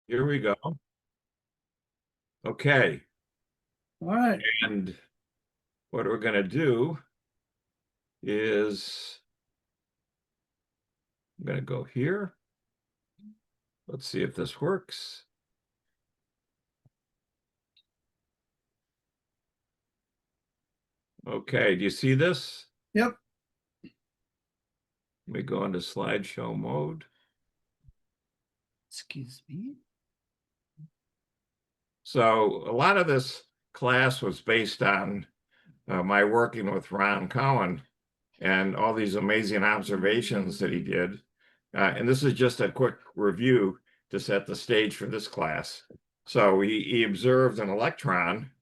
Here we go. Okay. All right. And what we're going to do is I'm going to go here. Let's see if this works. Okay. Do you see this? Yep. Let me go into slideshow mode. Excuse me. So a lot of this class was based on my working with Ron Cowen and all these amazing observations that he did. And this is just a quick review to set the stage for this class. So he observed an electron,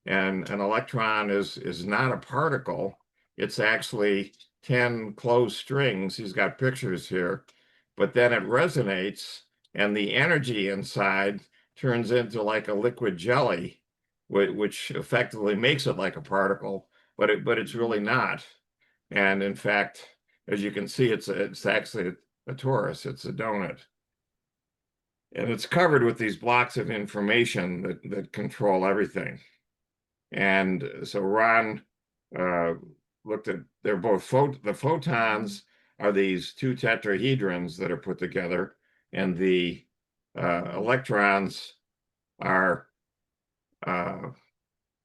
and an electron is not a particle. It's actually 10 closed strings. He's got pictures here, but then it resonates, and the energy inside turns into like a liquid jelly, which effectively makes it like a particle, but it's really not. And in fact, as you can see, it's actually a torus. It's a donut. And it's covered with these blocks of information that control everything. And so Ron uh, looked at, they're both, the photons are these two tetrahedrons that are put together, and the electrons are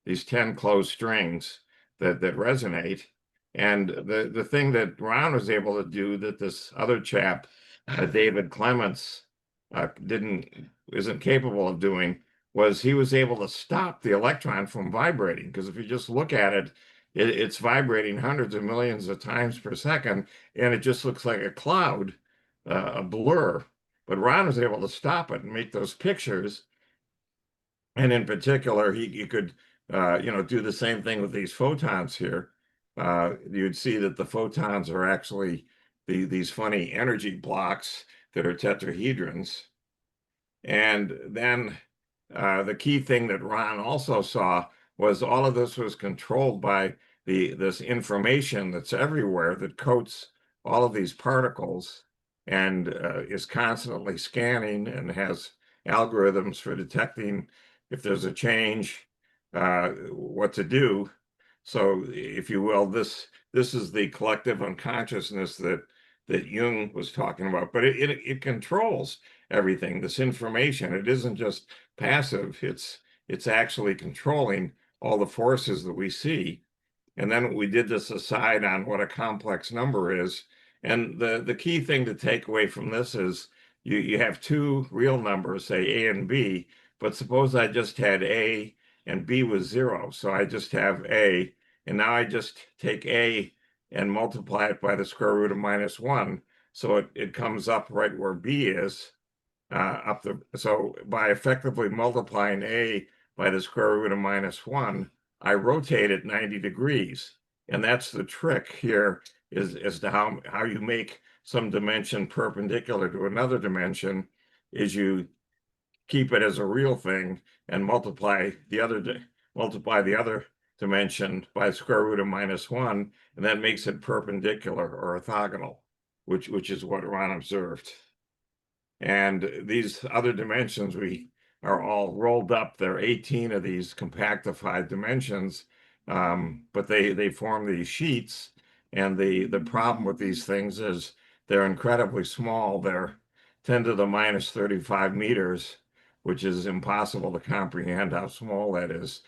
these 10 closed strings that resonate. And the thing that Ron was able to do that this other chap, David Clements, isn't capable of doing was he was able to stop the electron from vibrating. Because if you just look at it, it's vibrating hundreds of millions of times per second, and it just looks like a cloud, a blur. But Ron was able to stop it and make those pictures. And in particular, he could, do the same thing with these photons here. You'd see that the photons are actually these funny energy blocks that are tetrahedrons. And then the key thing that Ron also saw was all of this was controlled by this information that's everywhere that coats all of these particles and is constantly scanning and has algorithms for detecting if there's a change, what to do. So, if you will, this is the collective unconsciousness that Jung was talking about, but it controls everything, this information. It isn't just passive, it's actually controlling all the forces that we see. And then we did this aside on what a complex number is. And the key thing to take away from this is you have two real numbers, say A and B, but suppose I just had A and B was zero. So I just have A, and now I just take A and multiply it by the square root of -1. So it comes up right where B is. So by effectively multiplying A by the square root of -1, I rotate it 90 degrees. And that's the trick here is as to how you make some dimension perpendicular to another dimension is you keep it as a real thing and multiply the other dimension by the square root of -1, and that makes it perpendicular or orthogonal, which is what Ron observed. And these other dimensions we are all rolled up. There are 18 of these compactified dimensions, but they form these sheets. And the problem with these things is they're incredibly small. They're 10 to the -35 meters, which is impossible to comprehend how small that is.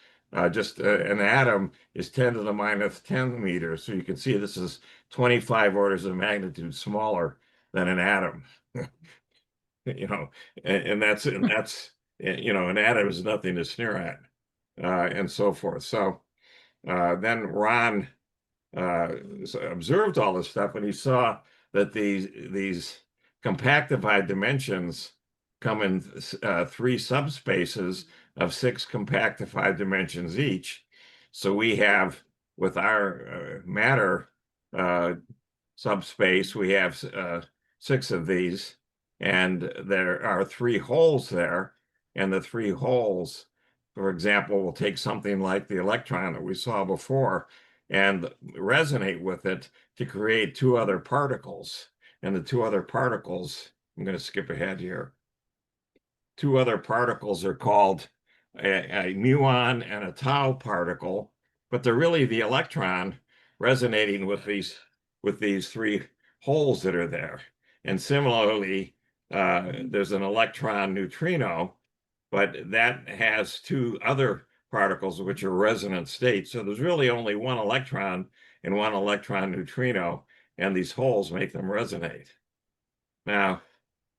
Just an atom is 10 to the -10 meters. So you can see this is 25 orders of magnitude smaller than an atom. you know, and that's an atom is nothing to sneer at, and so forth. So then Ron observed all this stuff, and he saw that these compactified dimensions come in three subspaces of 6 compactified dimensions each. So we have with our matter subspace, we have 6 of these. And there are 3 holes there, and the 3 holes, for example, will take something like the electron that we saw before and resonate with it to create 2 other particles. And the 2 other particles, I'm going to skip ahead here. two other particles are called a muon and a tau particle, but they're really the electron resonating with these three holes that are there. And similarly, there's an electron neutrino, but that has two other particles which are resonant states. So there's really only one electron and one electron neutrino, and these holes make them resonate. Now,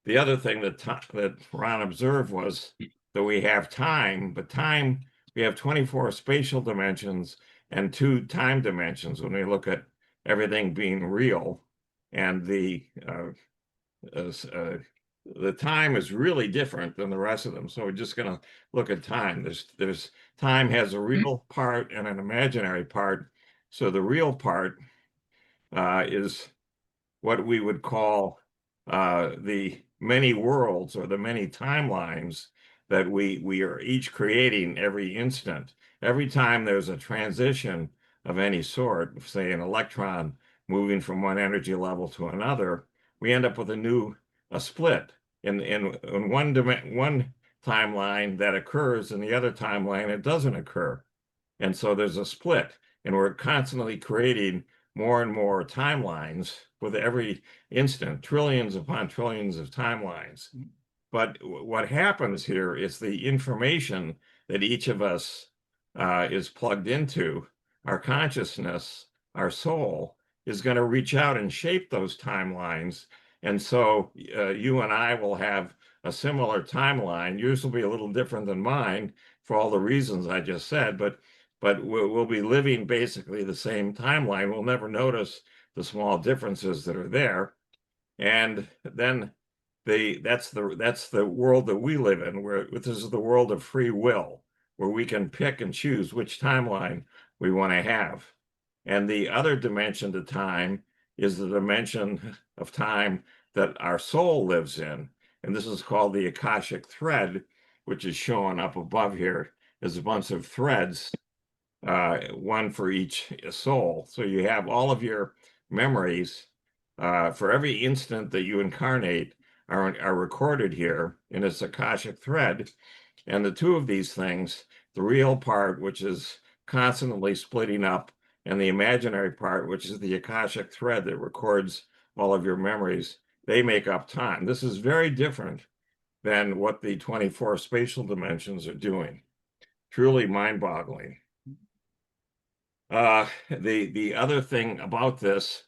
the other thing that Ron observed was that we have time, but time, we have 24 spatial dimensions and 2 time dimensions when we look at everything being real. And the time is really different than the rest of them. So we're just going to look at time. There's time has a real part and an imaginary part. So the real part is what we would call the many worlds or the many timelines that we are each creating every instant. Every time there's a transition of any sort, say an electron moving from one energy level to another, we end up with a split in one timeline that occurs, in the other timeline it doesn't occur. And so there's a split, and we're constantly creating more and more timelines with every instant, trillions upon trillions of timelines. But what happens here is the information that each of us is plugged into, our consciousness, our soul, is going to reach out and shape those timelines. And so you and I will have a similar timeline. Yours will be a little different than mine for all the reasons I just said, but we'll be living basically the same timeline. We'll never notice the small differences that are there. And then that's the world that we live in, where this is the world of free will, where we can pick and choose which timeline we want to have. And the other dimension to time is the dimension of time that our soul lives in. And this is called the Akashic thread, which is shown up above here as a bunch of threads, one for each soul. So you have all of your memories for every instant that you incarnate are recorded here in this Akashic thread. And the two of these things, the real part, which is constantly splitting up, and the imaginary part, which is the Akashic thread that records all of your memories, they make up time. This is very different than what the 24 spatial dimensions are doing. Truly mind-boggling. The other thing about this,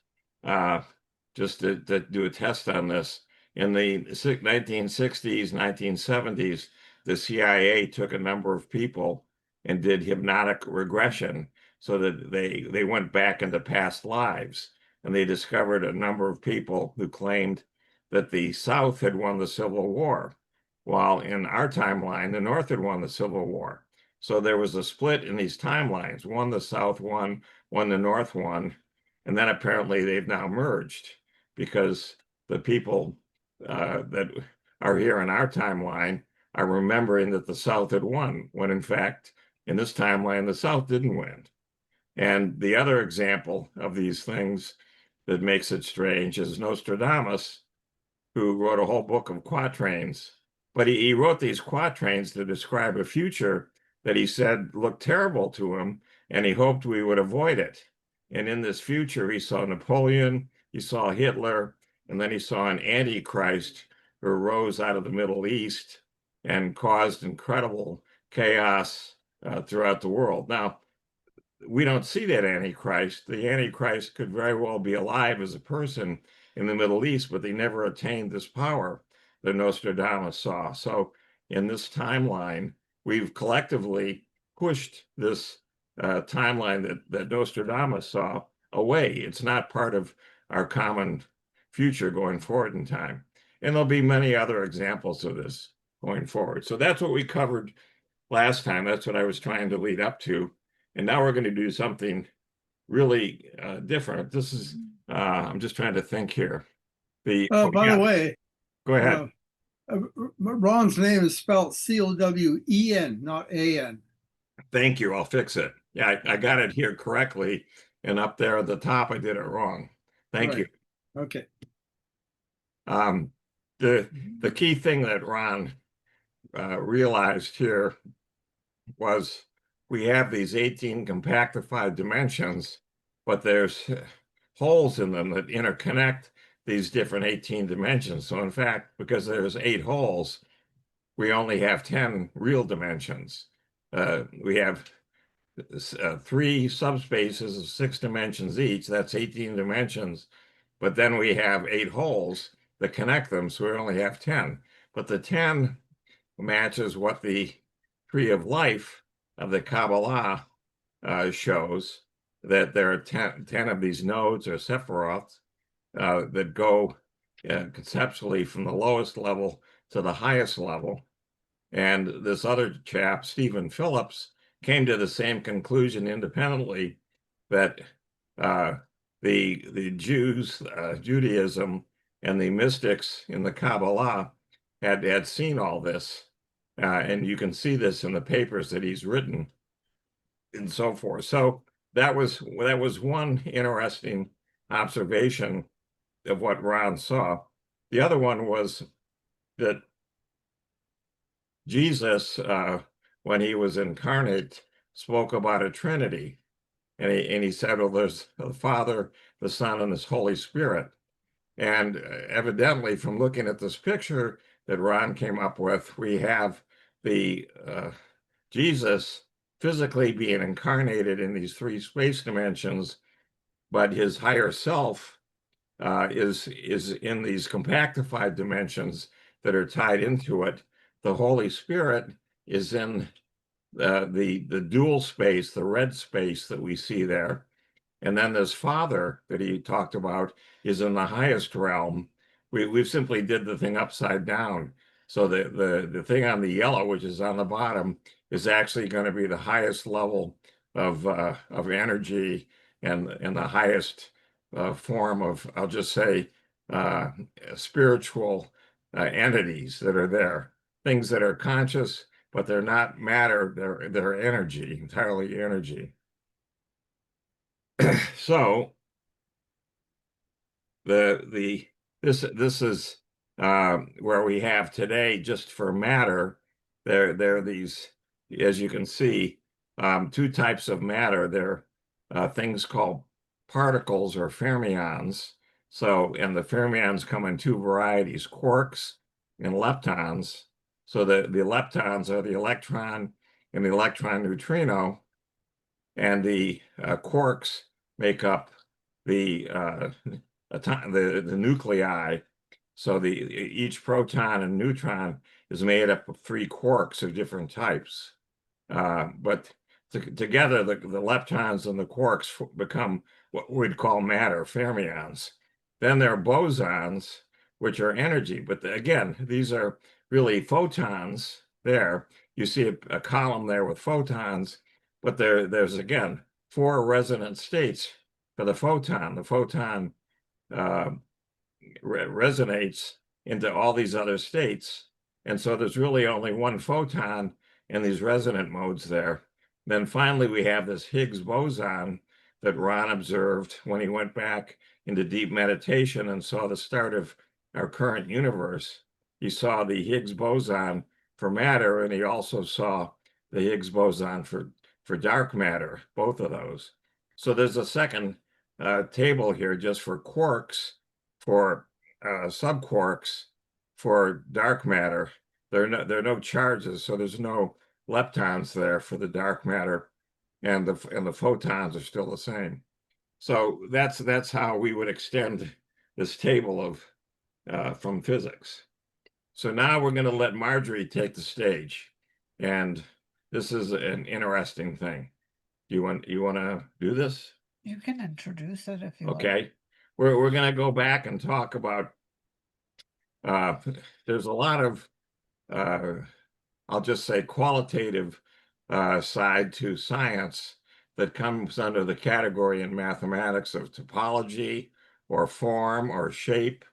just to do a test on this, in the 1960s, 1970s, the CIA took a number of people and did hypnotic regression so that they went back into past lives, and they discovered a number of people who claimed that the South had won the Civil War, while in our timeline, the North had won the Civil War. So there was a split in these timelines. One the South won, one the North won, and then apparently they've now merged because the people that are here in our timeline are remembering that the South had won, when in fact, in this timeline, the South didn't win. And the other example of these things that makes it strange is Nostradamus, who wrote a whole book of quatrains. But he wrote these quatrains to describe a future that he said looked terrible to him, and he hoped we would avoid it. And in this future, he saw Napoleon, he saw Hitler, and then he saw an antichrist who rose out of the Middle East and caused incredible chaos throughout the world. Now, we don't see that Antichrist. The Antichrist could very well be alive as a person in the Middle East, but they never attained this power that Nostradamus saw. So in this timeline, we've collectively pushed this timeline that Nostradamus saw away. It's not part of our common future going forward in time. And there'll be many other examples of this going forward. So that's what we covered last time. That's what I was trying to lead up to. And now we're going to do something really different. This is, I'm just trying to think here. By the way, go ahead. Ron's name is spelled C-O-W-E-N, not A-N. Thank you. I'll fix it. Yeah, I got it here correctly. And up there at the top, I did it wrong. Thank you. Okay. The key thing that Ron realized here was we have these 18 compactified dimensions, but there's holes in them that interconnect these different 18 dimensions. So in fact, because there's 8 holes, we only have 10 real dimensions. We have 3 subspaces of 6 dimensions each. That's 18 dimensions. But then we have 8 holes that connect them, so we only have 10. But the 10 matches what the tree of life of the Kabbalah shows, that there are 10 of these nodes or sephiroths that go conceptually from the lowest level to the highest level. And this other chap, Stephen Phillips, came to the same conclusion independently, that the Jews, Judaism, and the mystics in the Kabbalah had seen all this. And you can see this in the papers that he's written and so forth. So that was one interesting observation of what Ron saw. The other one was that Jesus, when he was incarnate, spoke about a Trinity. And he said, well, there's the Father, the Son, and this Holy Spirit. And evidently, from looking at this picture that Ron came up with, we have the Jesus physically being incarnated in these 3 space dimensions, but his higher self is in these compactified dimensions that are tied into it. The Holy Spirit is in the dual space, the red space that we see there. And then this Father that he talked about is in the highest realm. We simply did the thing upside down. So the thing on the yellow, which is on the bottom, is actually going to be the highest level of energy and the highest form of, I'll just say, spiritual entities that are there. Things that are conscious, but they're not matter, they're energy, entirely energy. So this is where we have today, just for matter. There are these, as you can see, 2 types of matter. There are things called particles or fermions. So, and the fermions come in 2 varieties, quarks and leptons. So the leptons are the electron and the electron neutrino, and the quarks make up the nuclei. So each proton and neutron is made up of 3 quarks of different types. But together, the leptons and the quarks become what we'd call matter, fermions. Then there are bosons, which are energy. But again, these are really photons there. You see a column there with photons, but there's, again, 4 resonant states for the photon. The photon resonates into all these other states. And so there's really only 1 photon in these resonant modes there. Then finally, we have this Higgs boson that Ron observed when he went back into deep meditation and saw the start of our current universe. He saw the Higgs boson for matter, and he also saw the Higgs boson for dark matter, both of those. So there's a second table here just for quarks, for subquarks, for dark matter. There are no charges, so there's no leptons there for the dark matter, and the photons are still the same. So that's how we would extend this table of from physics. So now we're going to let Marjorie take the stage, and this is an interesting thing. You want to do this? You can introduce it if you like. Okay. We're going to go back and talk about there's a lot of I'll just say qualitative side to science that comes under the category in mathematics of topology or form or shape,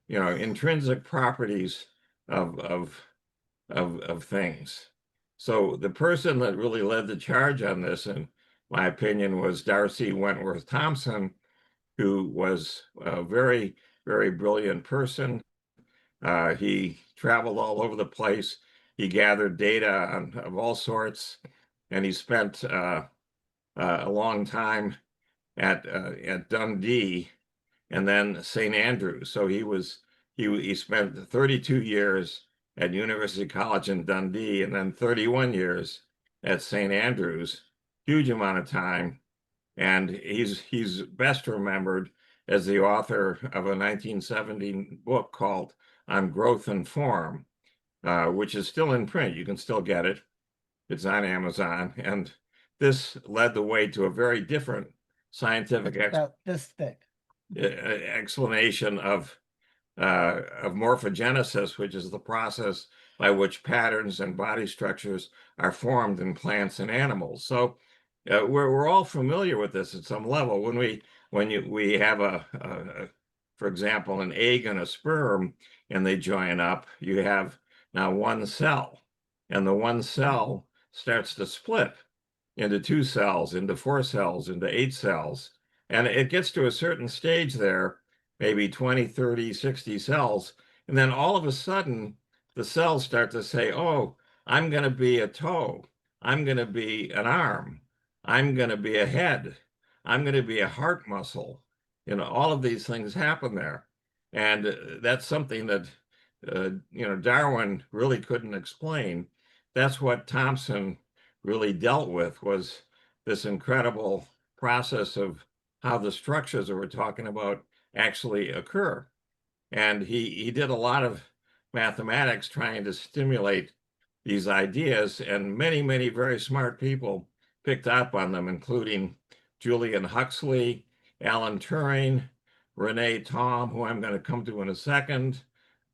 intrinsic properties of things. So the person that really led the charge on this, in my opinion, was D'Arcy Wentworth Thompson, who was a very, very brilliant person. He traveled all over the place. he gathered data of all sorts, and he spent a long time at Dundee and then St. Andrews. So he spent 32 years at University College in Dundee and then 31 years at St. Andrews, huge amount of time. And he's best remembered as the author of a 1970 book called On Growth and Form, which is still in print. You can still get it. It's on Amazon. And this led the way to a very different scientific About this thick. explanation of morphogenesis, which is the process by which patterns and body structures are formed in plants and animals. So we're all familiar with this at some level. When we have for example, an egg and a sperm, and they join up, you have now one cell, and the one cell starts to split into 2 cells, into 4 cells, into 8 cells. And it gets to a certain stage there, maybe 20, 30, 60 cells. And then all of a sudden, the cells start to say, oh, I'm going to be a toe. I'm going to be an arm. I'm going to be a head. I'm going to be a heart muscle. You know, all of these things happen there. And that's something that, Darwin really couldn't explain. That's what Thompson really dealt with, was this incredible process of how the structures that we're talking about actually occur. And he did a lot of mathematics trying to stimulate these ideas, and many, many very smart people picked up on them, including Julian Huxley, Alan Turing, René, Thom, who I'm going to come to in a second,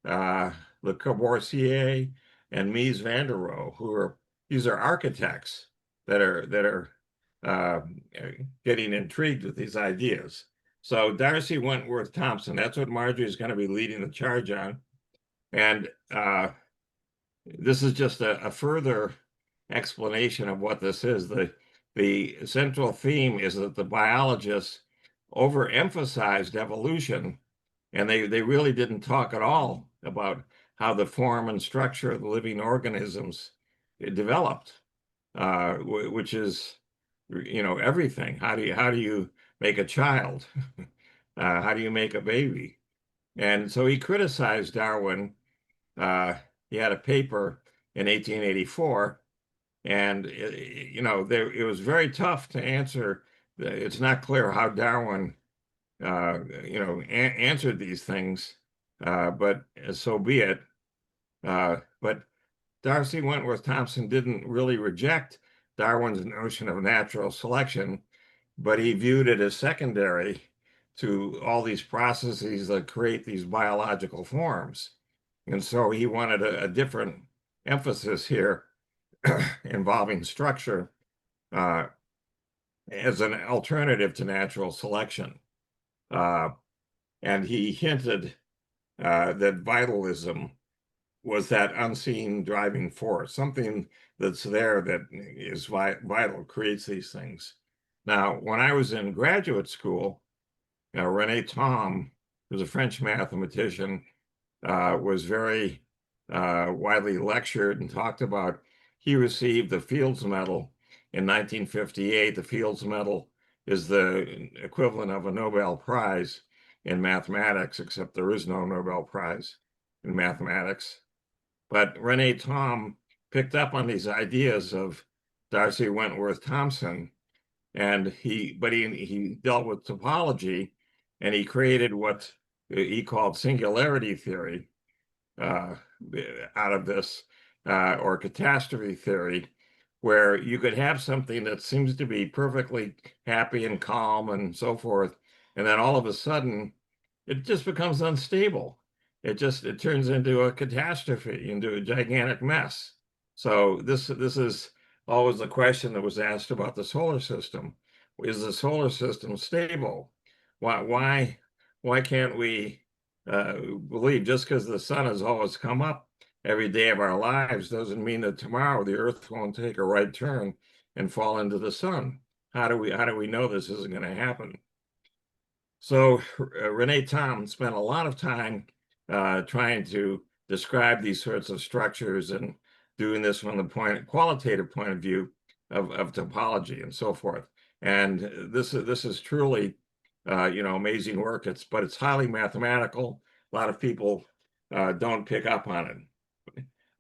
Le Corbusier, and Mies van der Rohe, these are architects that are getting intrigued with these ideas. So D'Arcy Wentworth Thompson, that's what Marjorie is going to be leading the charge on. And this is just a further explanation of what this is. The central theme is that the biologists overemphasized evolution, and they really didn't talk at all about how the form and structure of the living organisms developed, which is, everything. How do you make a child? How do you make a baby? And so he criticized Darwin. He had a paper in 1884, and it was very tough to answer. It's not clear how Darwin answered these things, but so be it. But D'Arcy Wentworth Thompson didn't really reject Darwin's notion of natural selection, but he viewed it as secondary to all these processes that create these biological forms. And so he wanted a different emphasis here involving structure as an alternative to natural selection. And he hinted that vitalism was that unseen driving force, something that's there that is vital, creates these things. Now, when I was in graduate school, René Thom, who's a French mathematician, was very widely lectured and talked about. He received the Fields Medal in 1958. The Fields Medal is the equivalent of a Nobel Prize in mathematics, except there is no Nobel Prize in mathematics. But René Thom picked up on these ideas of D'Arcy Wentworth Thompson, and he dealt with topology, and he created what he called singularity theory out of this, or catastrophe theory, where you could have something that seems to be perfectly happy and calm and so forth, and then all of a sudden it just becomes unstable. It turns into a catastrophe, into a gigantic mess. So this is always the question that was asked about the solar system. Is the solar system stable? Why can't we believe just because the sun has always come up every day of our lives doesn't mean that tomorrow the earth won't take a right turn and fall into the sun? How do we know this isn't going to happen? So René Thom spent a lot of time trying to describe these sorts of structures and doing this from the qualitative point of view of topology and so forth. And this is truly, amazing work. But it's highly mathematical. A lot of people don't pick up on it.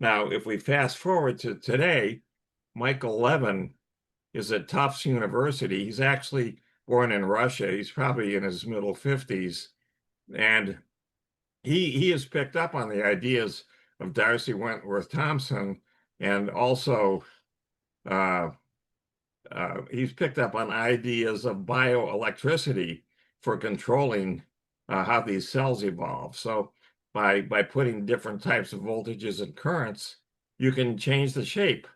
Now, if we fast forward to today, Michael Levin is at Tufts University. He's actually born in Russia. He's probably in his middle 50s. And he has picked up on the ideas of D'Arcy Wentworth Thompson, and also he's picked up on ideas of bioelectricity for controlling how these cells evolve. So by putting different types of voltages and currents, you can change the shape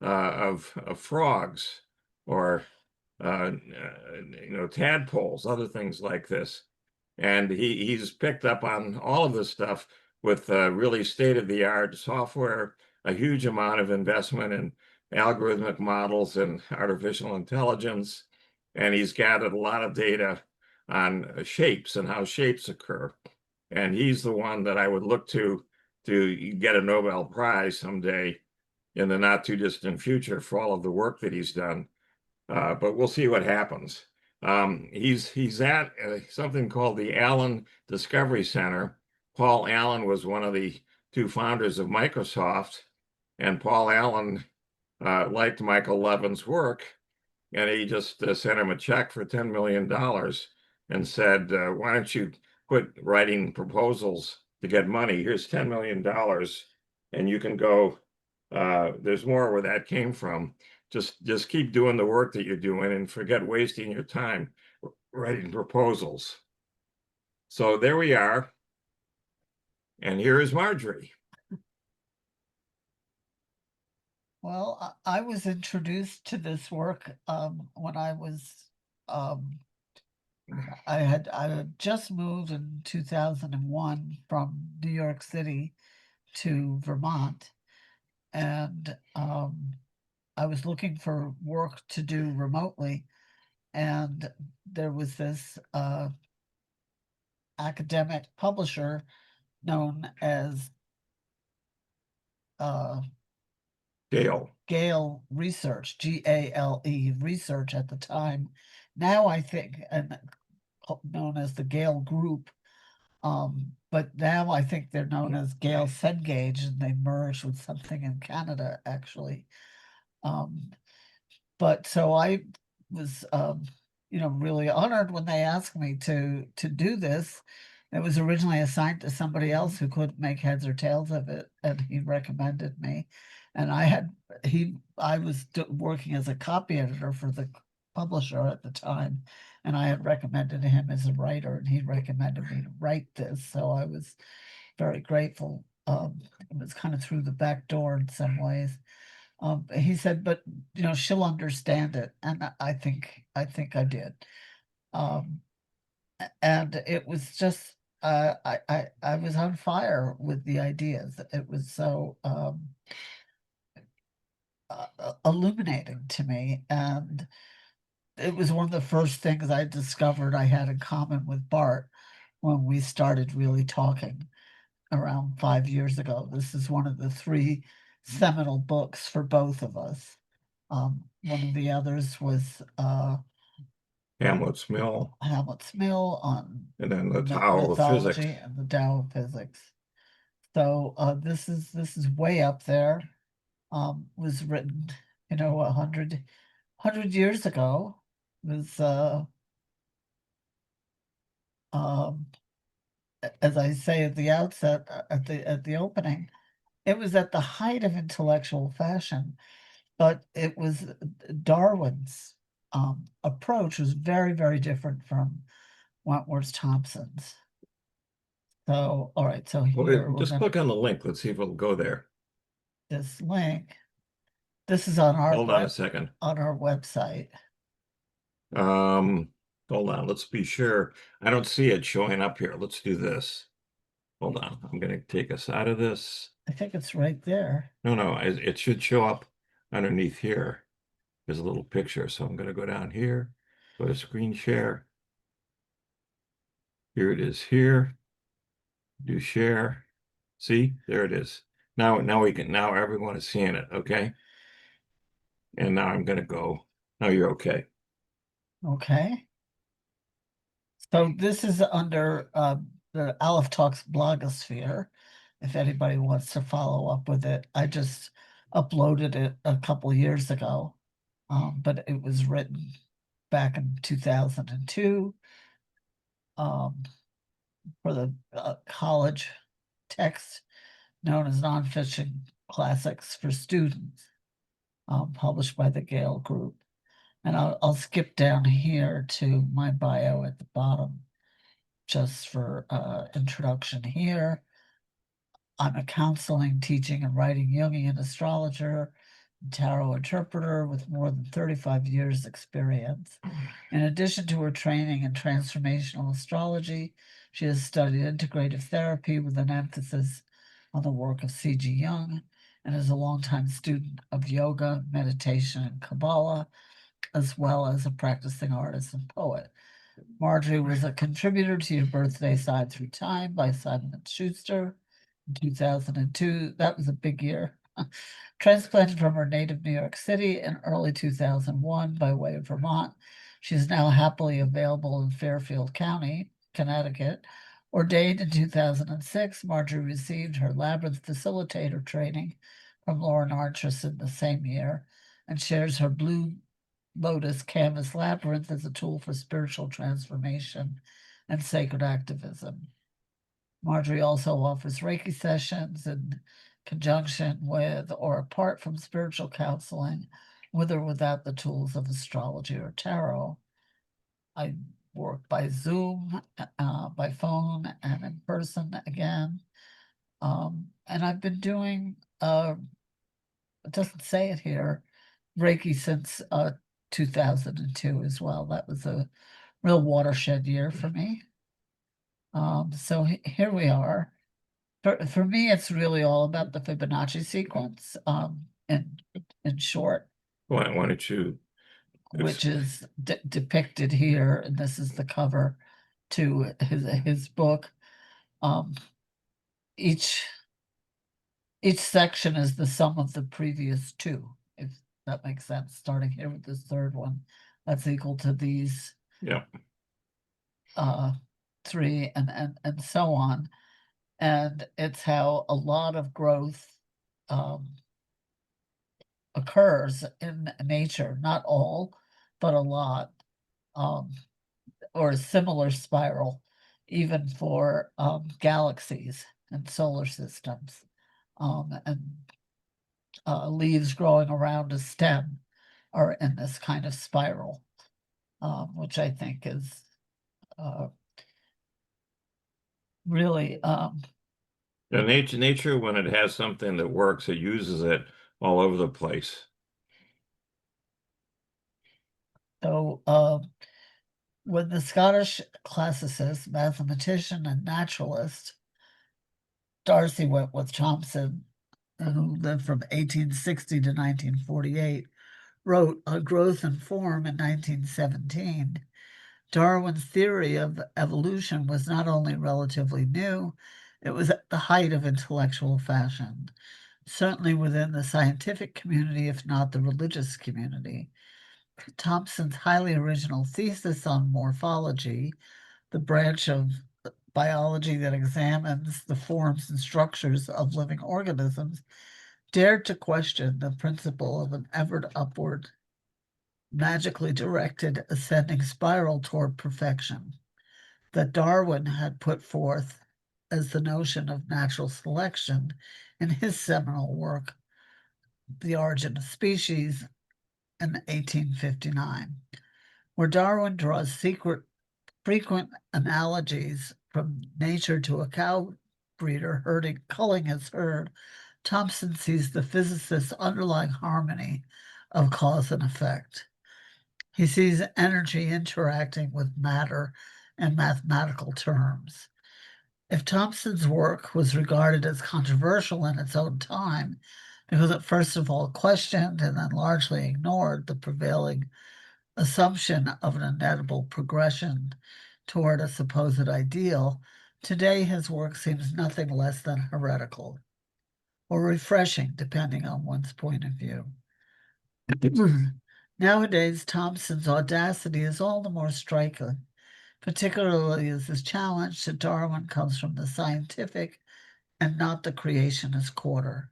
of frogs or tadpoles, other things like this. And he's picked up on all of this stuff with really state-of-the-art software, a huge amount of investment in algorithmic models and artificial intelligence. And he's gathered a lot of data on shapes and how shapes occur. And he's the one that I would look to get a Nobel Prize someday in the not too distant future for all of the work that he's done. But we'll see what happens. He's at something called the Allen Discovery Center. Paul Allen was one of the two founders of Microsoft, and Paul Allen liked Michael Levin's work, and he just sent him a check for $10 million and said, why don't you quit writing proposals to get money? Here's $10 million, and you can go. There's more where that came from. Just keep doing the work that you're doing and forget wasting your time writing proposals. So there we are. And here is Marjorie. Well, I was introduced to this work when I was I had just moved in 2001 from New York City to Vermont, and I was looking for work to do remotely, and there was this academic publisher known as Gale Research, Gale Research at the time. Now I think, and known as the Gale Group, but now I think they're known as Gale Cengage, and they merged with something in Canada, actually. But so I was, really honored when they asked me to do this. It was originally assigned to somebody else who couldn't make heads or tails of it, and he recommended me. And I was working as a copy editor for the publisher at the time, and I had recommended him as a writer, and he recommended me to write this. So I was very grateful. It was kind of through the back door in some ways. He said, but she'll understand it, and I think I did. And it was just I was on fire with the ideas. It was so illuminating to me, and it was one of the first things I discovered I had in common with Bart when we started really talking around 5 years ago. This is one of the three seminal books for both of us. One of the others was Hamlet's Mill on, and then the Tao of Physics and the Tao of Physics. So this is way up there. Was written, 100 years ago. It was as I say at the outset, at the opening, it was at the height of intellectual fashion, but it was Darwin's approach was very, very different from Wentworth Thompson's. So, all right, so here just click on the link. Let's see if it'll go there. This link. This is on our hold on a second. On our website. Hold on, let's be sure. I don't see it showing up here. Let's do this. Hold on, I'm going to take us out of this. I think it's right there. No, it should show up underneath here. There's a little picture, so I'm going to go down here, go to screen share. Here it is here. Do share. See, there it is. Now everyone is seeing it, okay? And now I'm gonna go. Now you're okay. Okay. So this is under the AlephTalks blogosphere. If anybody wants to follow up with it, I just uploaded it a couple years ago, but it was written back in 2002 for the college text known as Nonfiction Classics for Students, published by the Gale Group. And I'll skip down here to my bio at the bottom, just for introduction here. I'm a counseling, teaching, and writing Jungian astrologer, and tarot interpreter with more than 35 years experience. In addition to her training in transformational astrology, she has studied integrative therapy with an emphasis on the work of C.G. Jung, and is a longtime student of yoga, meditation, and Kabbalah, as well as a practicing artist and poet. Marjorie was a contributor to Your Birthday Side Through Time by Simon & Schuster in 2002. That was a big year. Transplanted from her native New York City in early 2001 by way of Vermont. She's now happily available in Fairfield County, Connecticut. Ordained in 2006, Marjorie received her Labyrinth Facilitator training from Lauren Archerson the same year, and shares her Blue Lotus Canvas Labyrinth as a tool for spiritual transformation and sacred activism. Marjorie also offers Reiki sessions in conjunction with or apart from spiritual counseling, with or without the tools of astrology or tarot. I work by Zoom, by phone, and in person again. And I've been doing, it doesn't say it here, Reiki since 2002 as well. That was a real watershed year for me. So here we are. For me, it's really all about the Fibonacci sequence, in short, Why don't you? which is depicted here, and this is the cover to his book. Each section is the sum of the previous two, if that makes sense. Starting here with this third one, that's equal to these three, and so on. And it's how a lot of growth occurs in nature, not all, but a lot, or a similar spiral, even for galaxies and solar systems, and leaves growing around a stem are in this kind of spiral, which I think is really nature, when it has something that works, it uses it all over the place. So when the Scottish classicist, mathematician, and naturalist D'Arcy Wentworth Thompson, who lived from 1860 to 1948, wrote On Growth and Form in 1917, Darwin's theory of evolution was not only relatively new, it was at the height of intellectual fashion, certainly within the scientific community, if not the religious community. Thompson's highly original thesis on morphology, the branch of biology that examines the forms and structures of living organisms, dared to question the principle of an ever upward, magically directed ascending spiral toward perfection that Darwin had put forth as the notion of natural selection in his seminal work, The Origin of Species, in 1859, where Darwin draws frequent analogies from nature to a cow breeder culling his herd. Thompson sees the physicist's underlying harmony of cause and effect. He sees energy interacting with matter in mathematical terms. If Thompson's work was regarded as controversial in its own time, because it first of all questioned and then largely ignored the prevailing assumption of an inevitable progression toward a supposed ideal, today his work seems nothing less than heretical. or refreshing, depending on one's point of view. Nowadays, Thompson's audacity is all the more striking, particularly as his challenge to Darwin comes from the scientific and not the creationist quarter.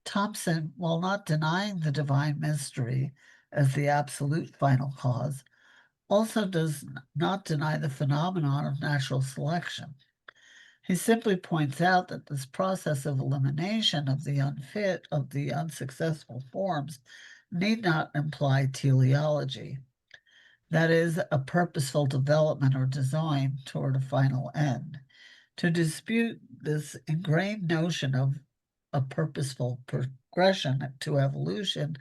Thompson, while not denying the divine mystery as the absolute final cause, also does not deny the phenomenon of natural selection. He simply points out that this process of elimination of the unfit, of the unsuccessful forms, need not imply teleology. That is, a purposeful development or design toward a final end. To dispute this ingrained notion of a purposeful progression to evolution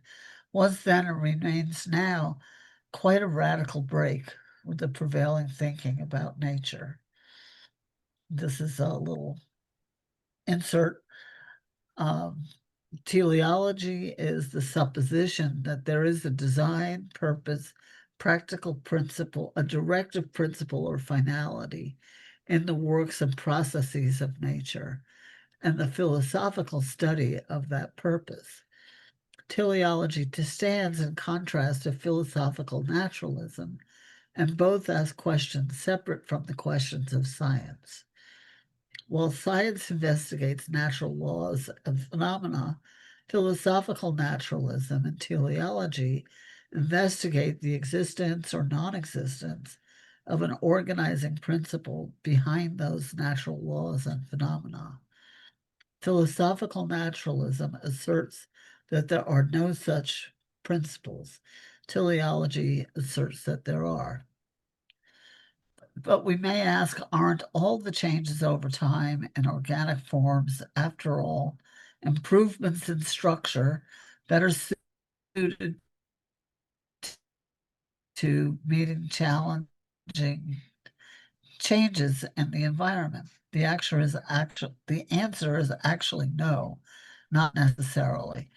was then and remains now quite a radical break with the prevailing thinking about nature. This is a little insert. Teleology is the supposition that there is a design, purpose, practical principle, a directive principle or finality in the works and processes of nature, and the philosophical study of that purpose. Teleology stands in contrast to philosophical naturalism, and both ask questions separate from the questions of science. While science investigates natural laws and phenomena, philosophical naturalism and teleology investigate the existence or non-existence of an organizing principle behind those natural laws and phenomena. Philosophical naturalism asserts that there are no such principles. Teleology asserts that there are. But we may ask, aren't all the changes over time in organic forms, after all, improvements in structure better suited to meeting challenging changes in the environment? The answer is actually no, not necessarily.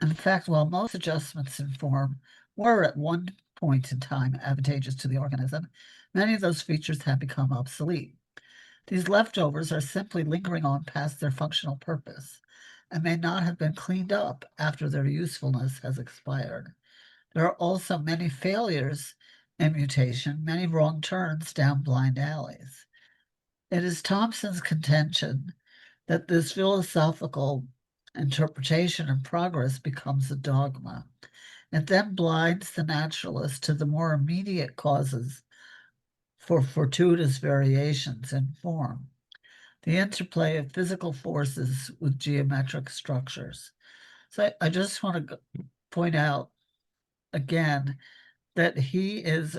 In fact, while most adjustments in form were at one point in time advantageous to the organism, many of those features have become obsolete. These leftovers are simply lingering on past their functional purpose and may not have been cleaned up after their usefulness has expired. There are also many failures in mutation, many wrong turns down blind alleys. It is Thompson's contention that this philosophical interpretation of progress becomes a dogma. It then blinds the naturalist to the more immediate causes for fortuitous variations in form, the interplay of physical forces with geometric structures. So I just want to point out again that he is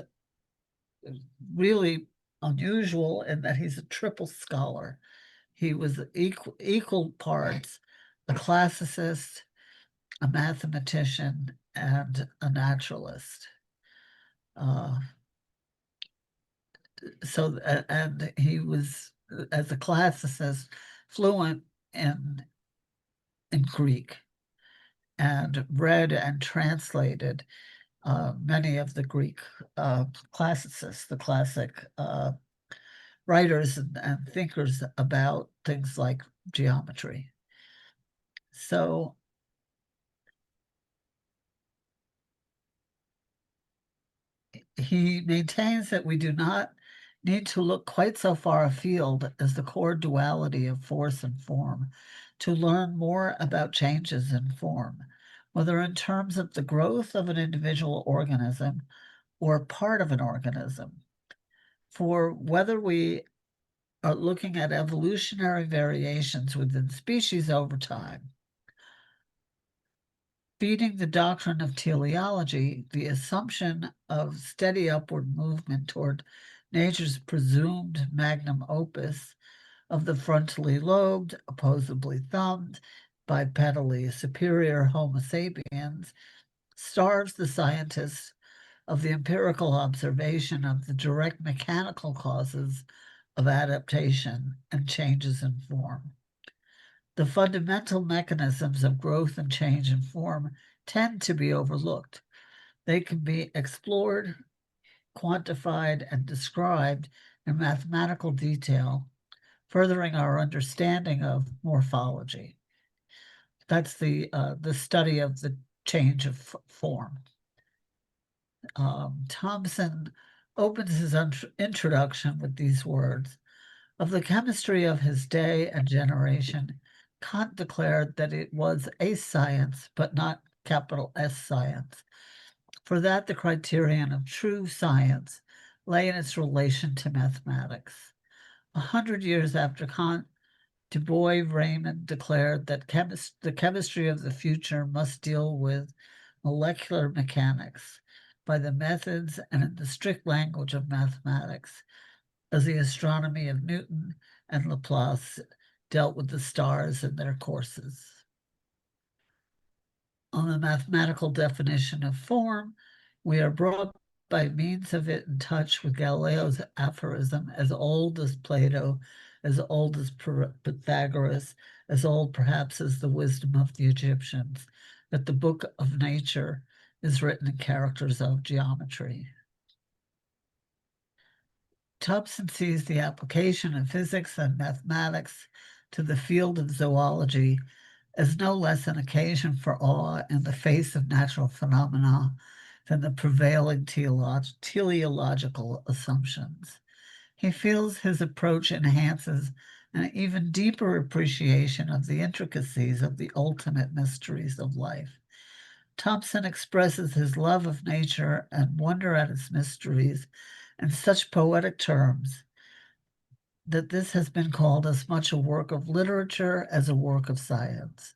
really unusual in that he's a triple scholar. He was equal parts a classicist, a mathematician, and a naturalist. And he was, as a classicist, fluent in Greek and read and translated many of the Greek classicists, the classic writers and thinkers about things like geometry. So he maintains that we do not need to look quite so far afield as the core duality of force and form to learn more about changes in form, whether in terms of the growth of an individual organism or part of an organism. For whether we are looking at evolutionary variations within species over time, feeding the doctrine of teleology, the assumption of steady upward movement toward nature's presumed magnum opus of the frontally lobed, opposably thumbed, bipedally superior Homo sapiens, starves the scientists of the empirical observation of the direct mechanical causes of adaptation and changes in form. The fundamental mechanisms of growth and change in form tend to be overlooked. They can be explored, quantified, and described in mathematical detail, furthering our understanding of morphology. that's the study of the change of form. Thompson opens his introduction with these words: of the chemistry of his day and generation, Kant declared that it was a science, but not capital S science. For that, the criterion of true science lay in its relation to mathematics. 100 years after Kant, Du Bois-Reymond declared that the chemistry of the future must deal with molecular mechanics by the methods and in the strict language of mathematics, as the astronomy of Newton and Laplace dealt with the stars and their courses. On the mathematical definition of form, we are brought by means of it in touch with Galileo's aphorism, as old as Plato, as old as Pythagoras, as old perhaps as the wisdom of the Egyptians, that the book of nature is written in characters of geometry. Thompson sees the application of physics and mathematics to the field of zoology as no less an occasion for awe in the face of natural phenomena than the prevailing teleological assumptions. He feels his approach enhances an even deeper appreciation of the intricacies of the ultimate mysteries of life. Thompson expresses his love of nature and wonder at its mysteries in such poetic terms that this has been called as much a work of literature as a work of science.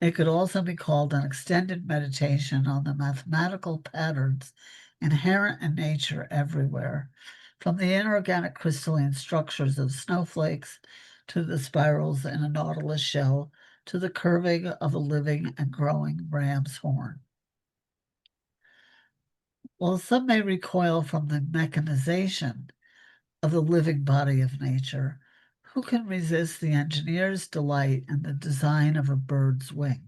It could also be called an extended meditation on the mathematical patterns inherent in nature everywhere, from the inorganic crystalline structures of snowflakes to the spirals in a nautilus shell to the curving of a living and growing ram's horn. While some may recoil from the mechanization of the living body of nature, who can resist the engineer's delight in the design of a bird's wing?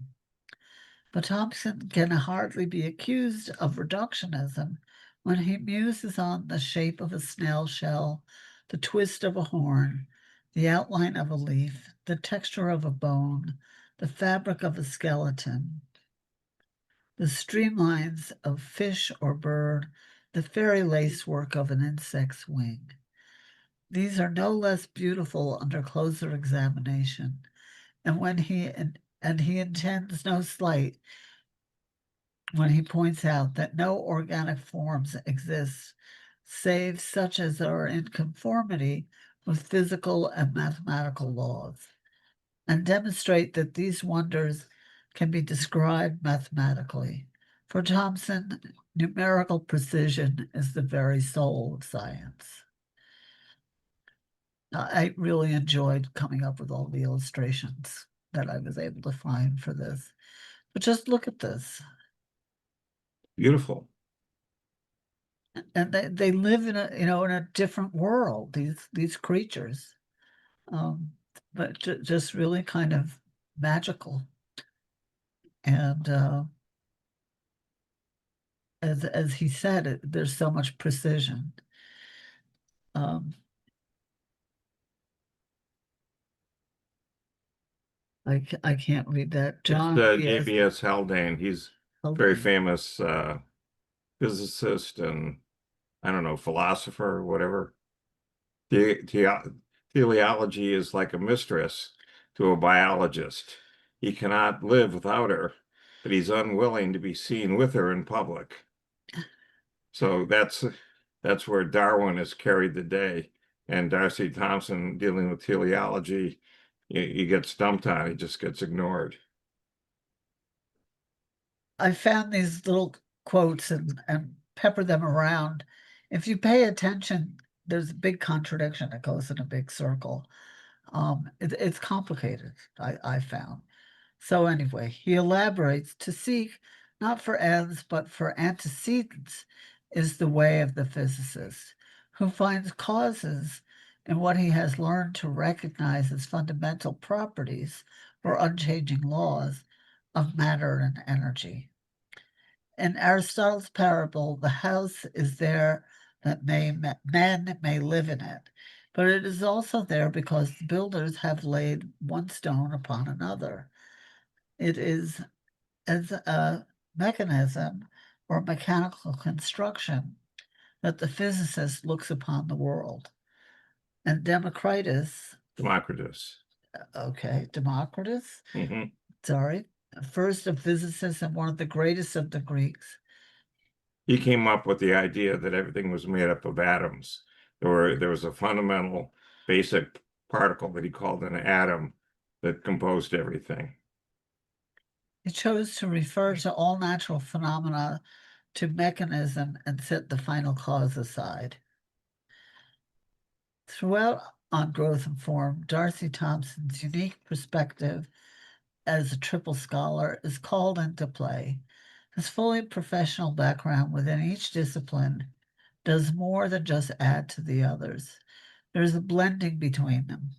But Thompson can hardly be accused of reductionism when he muses on the shape of a snail shell, the twist of a horn, the outline of a leaf, the texture of a bone, the fabric of a skeleton, the streamlines of fish or bird, the fairy lacework of an insect's wing. These are no less beautiful under closer examination, and he intends no slight when he points out that no organic forms exist save such as are in conformity with physical and mathematical laws, and demonstrate that these wonders can be described mathematically. For Thompson, numerical precision is the very soul of science. I really enjoyed coming up with all the illustrations that I was able to find for this. But just look at this. Beautiful. And they live in a different world, these creatures. But just really kind of magical. And as he said, there's so much precision. I can't read that. John, it's J.B.S. Haldane. He's very famous physicist and, I don't know, philosopher or whatever. Teleology is like a mistress to a biologist. He cannot live without her, but he's unwilling to be seen with her in public. So that's where Darwin has carried the day. And D'Arcy Thompson, dealing with teleology, he gets stumped on, he just gets ignored. I found these little quotes and pepper them around. If you pay attention, there's a big contradiction that goes in a big circle. It's complicated, I found. So anyway, he elaborates: to seek not for ends, but for antecedents is the way of the physicist, who finds causes in what he has learned to recognize as fundamental properties or unchanging laws of matter and energy. In Aristotle's parable, the house is there that men may live in it, but it is also there because the builders have laid one stone upon another. It is as a mechanism or mechanical construction that the physicist looks upon the world. And Democritus, sorry, first a physicist and one of the greatest of the Greeks. He came up with the idea that everything was made up of atoms. There was a fundamental basic particle that he called an atom that composed everything. He chose to refer to all natural phenomena to mechanism and set the final cause aside. Throughout On Growth and Form, D'Arcy Thompson's unique perspective as a triple scholar is called into play. His fully professional background within each discipline does more than just add to the others. There's a blending between them.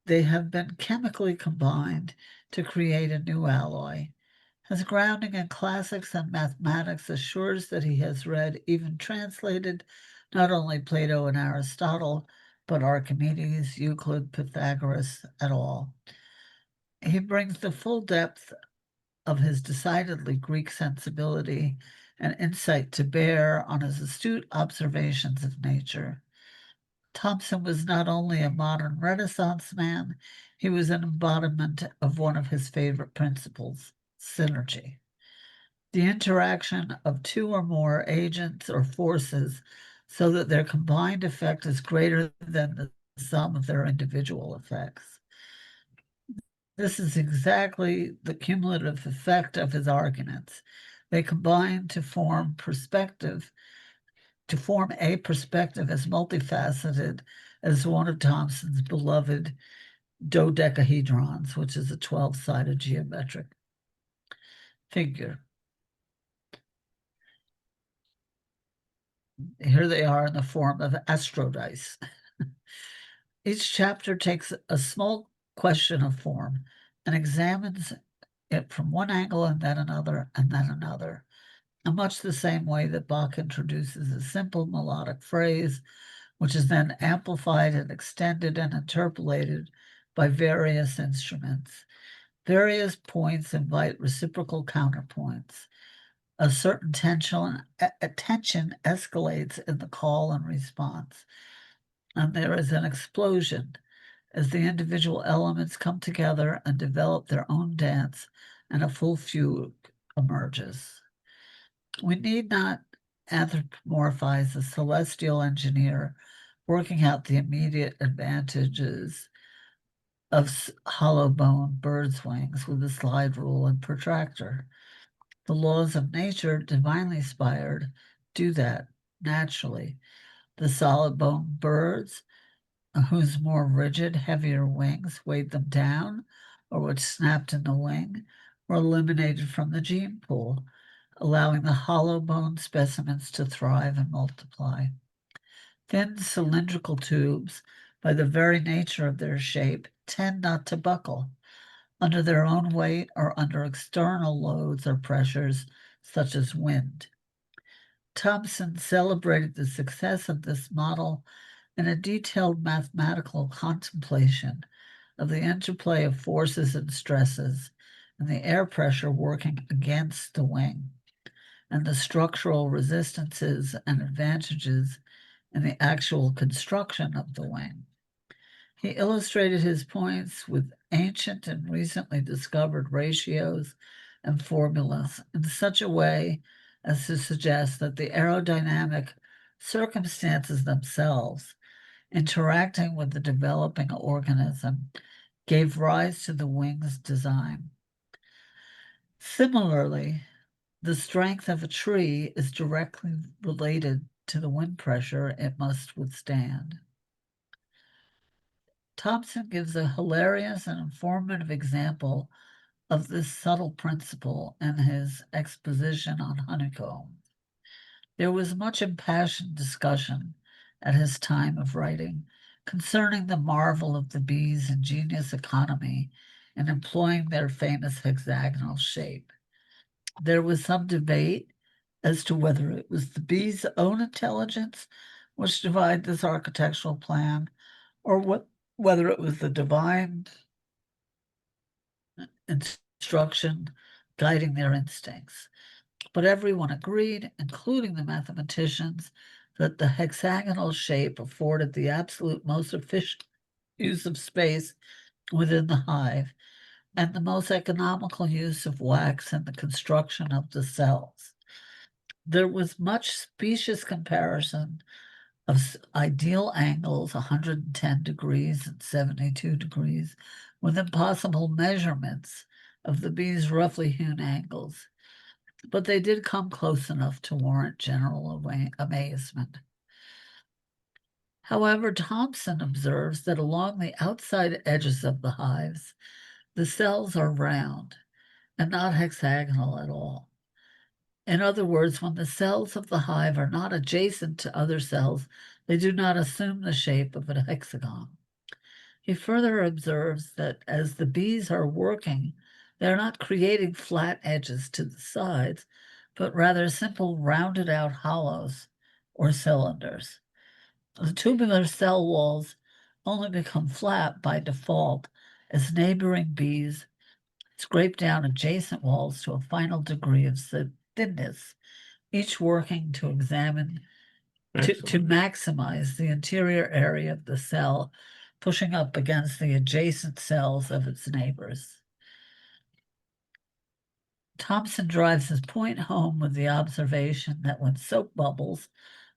They have been chemically combined to create a new alloy. His grounding in classics and mathematics assures that he has read, even translated, not only Plato and Aristotle, but Archimedes, Euclid, Pythagoras, et al. He brings the full depth of his decidedly Greek sensibility and insight to bear on his astute observations of nature. Thompson was not only a modern Renaissance man, he was an embodiment of one of his favorite principles, synergy. The interaction of two or more agents or forces so that their combined effect is greater than the sum of their individual effects. This is exactly the cumulative effect of his arguments. They combine to form a perspective as multifaceted as one of Thompson's beloved dodecahedrons, which is a 12-sided geometric figure. Here they are in the form of astrodice. Each chapter takes a small question of form and examines it from one angle and then another and then another, in much the same way that Bach introduces a simple melodic phrase, which is then amplified and extended and interpolated by various instruments. Various points invite reciprocal counterpoints. A certain tension escalates in the call and response, and there is an explosion as the individual elements come together and develop their own dance, and a full fugue emerges. We need not anthropomorphize the celestial engineer working out the immediate advantages of hollow bone birds' wings with a slide rule and protractor. The laws of nature, divinely inspired, do that naturally. The solid bone birds, whose more rigid, heavier wings weighed them down, or which snapped in the wing, were eliminated from the gene pool, allowing the hollow bone specimens to thrive and multiply. Thin cylindrical tubes, by the very nature of their shape, tend not to buckle under their own weight or under external loads or pressures such as wind. Thompson celebrated the success of this model in a detailed mathematical contemplation of the interplay of forces and stresses and the air pressure working against the wing, and the structural resistances and advantages in the actual construction of the wing. He illustrated his points with ancient and recently discovered ratios and formulas in such a way as to suggest that the aerodynamic circumstances themselves, interacting with the developing organism, gave rise to the wing's design. Similarly, the strength of a tree is directly related to the wind pressure it must withstand. Thompson gives a hilarious and informative example of this subtle principle in his exposition on honeycomb. There was much impassioned discussion at his time of writing concerning the marvel of the bees' ingenious economy in employing their famous hexagonal shape. There was some debate as to whether it was the bees' own intelligence which devised this architectural plan, or whether it was the divine instruction, guiding their instincts. But everyone agreed, including the mathematicians, that the hexagonal shape afforded the absolute most efficient use of space within the hive and the most economical use of wax in the construction of the cells. There was much specious comparison of ideal angles, 110 degrees and 72 degrees, with impossible measurements of the bees' roughly hewn angles. But they did come close enough to warrant general amazement. However, Thompson observes that along the outside edges of the hives, the cells are round and not hexagonal at all. In other words, when the cells of the hive are not adjacent to other cells, they do not assume the shape of a hexagon. He further observes that as the bees are working, they're not creating flat edges to the sides, but rather simple rounded out hollows or cylinders. The tubular cell walls only become flat by default as neighboring bees scrape down adjacent walls to a final degree of thinness, each working to maximize the interior area of the cell, pushing up against the adjacent cells of its neighbors. Thompson drives his point home with the observation that when soap bubbles,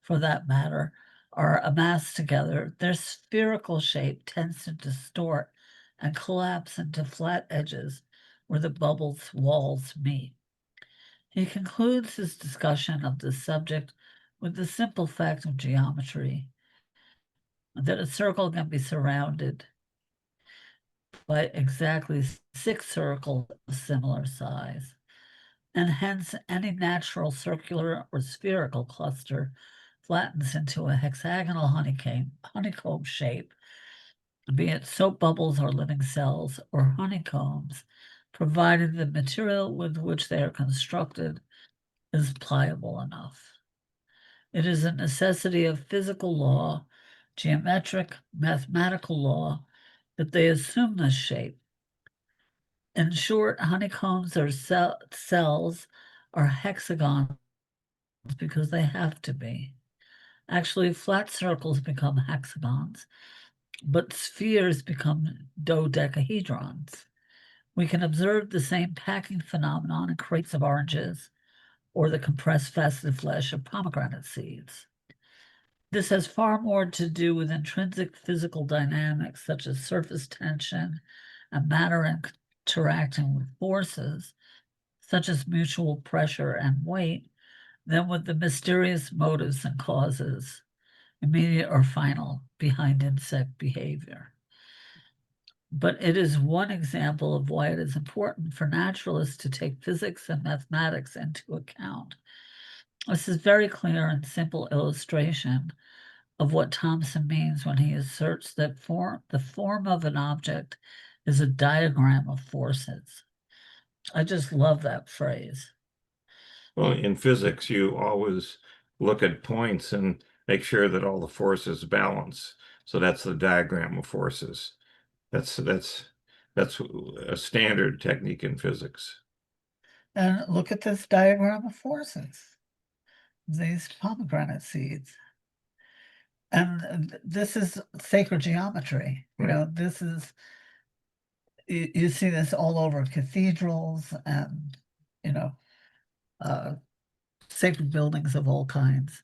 for that matter, are amassed together, their spherical shape tends to distort and collapse into flat edges where the bubble's walls meet. He concludes his discussion of this subject with the simple fact of geometry, that a circle can be surrounded by exactly 6 circles of similar size, and hence any natural circular or spherical cluster flattens into a hexagonal honeycomb shape, be it soap bubbles or living cells or honeycombs, provided the material with which they are constructed is pliable enough. It is a necessity of physical law, geometric, mathematical law, that they assume this shape. In short, honeycombs or cells are hexagons because they have to be. Actually, flat circles become hexagons, but spheres become dodecahedrons. We can observe the same packing phenomenon in crates of oranges or the compressed faceted flesh of pomegranate seeds. This has far more to do with intrinsic physical dynamics such as surface tension and matter interacting with forces such as mutual pressure and weight than with the mysterious motives and causes, immediate or final, behind insect behavior. But it is one example of why it is important for naturalists to take physics and mathematics into account. This is very clear and simple illustration of what Thompson means when he asserts that the form of an object is a diagram of forces. I just love that phrase. Well, in physics, you always look at points and make sure that all the forces balance. So that's the diagram of forces. That's a standard technique in physics. And look at this diagram of forces, these pomegranate seeds. And this is sacred geometry. Right. You know, this is, you see this all over cathedrals and, you know, sacred buildings of all kinds.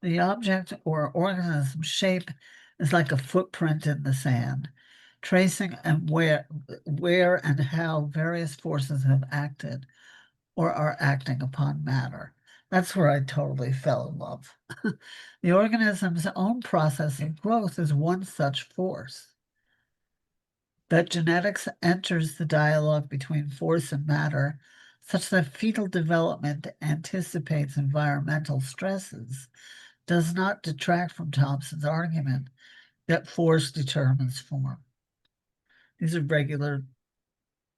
The object or organism shape is like a footprint in the sand, tracing and where and how various forces have acted or are acting upon matter. That's where I totally fell in love. The organism's own process of growth is one such force. That genetics enters the dialogue between force and matter such that fetal development anticipates environmental stresses does not detract from Thompson's argument that force determines form. These are regular,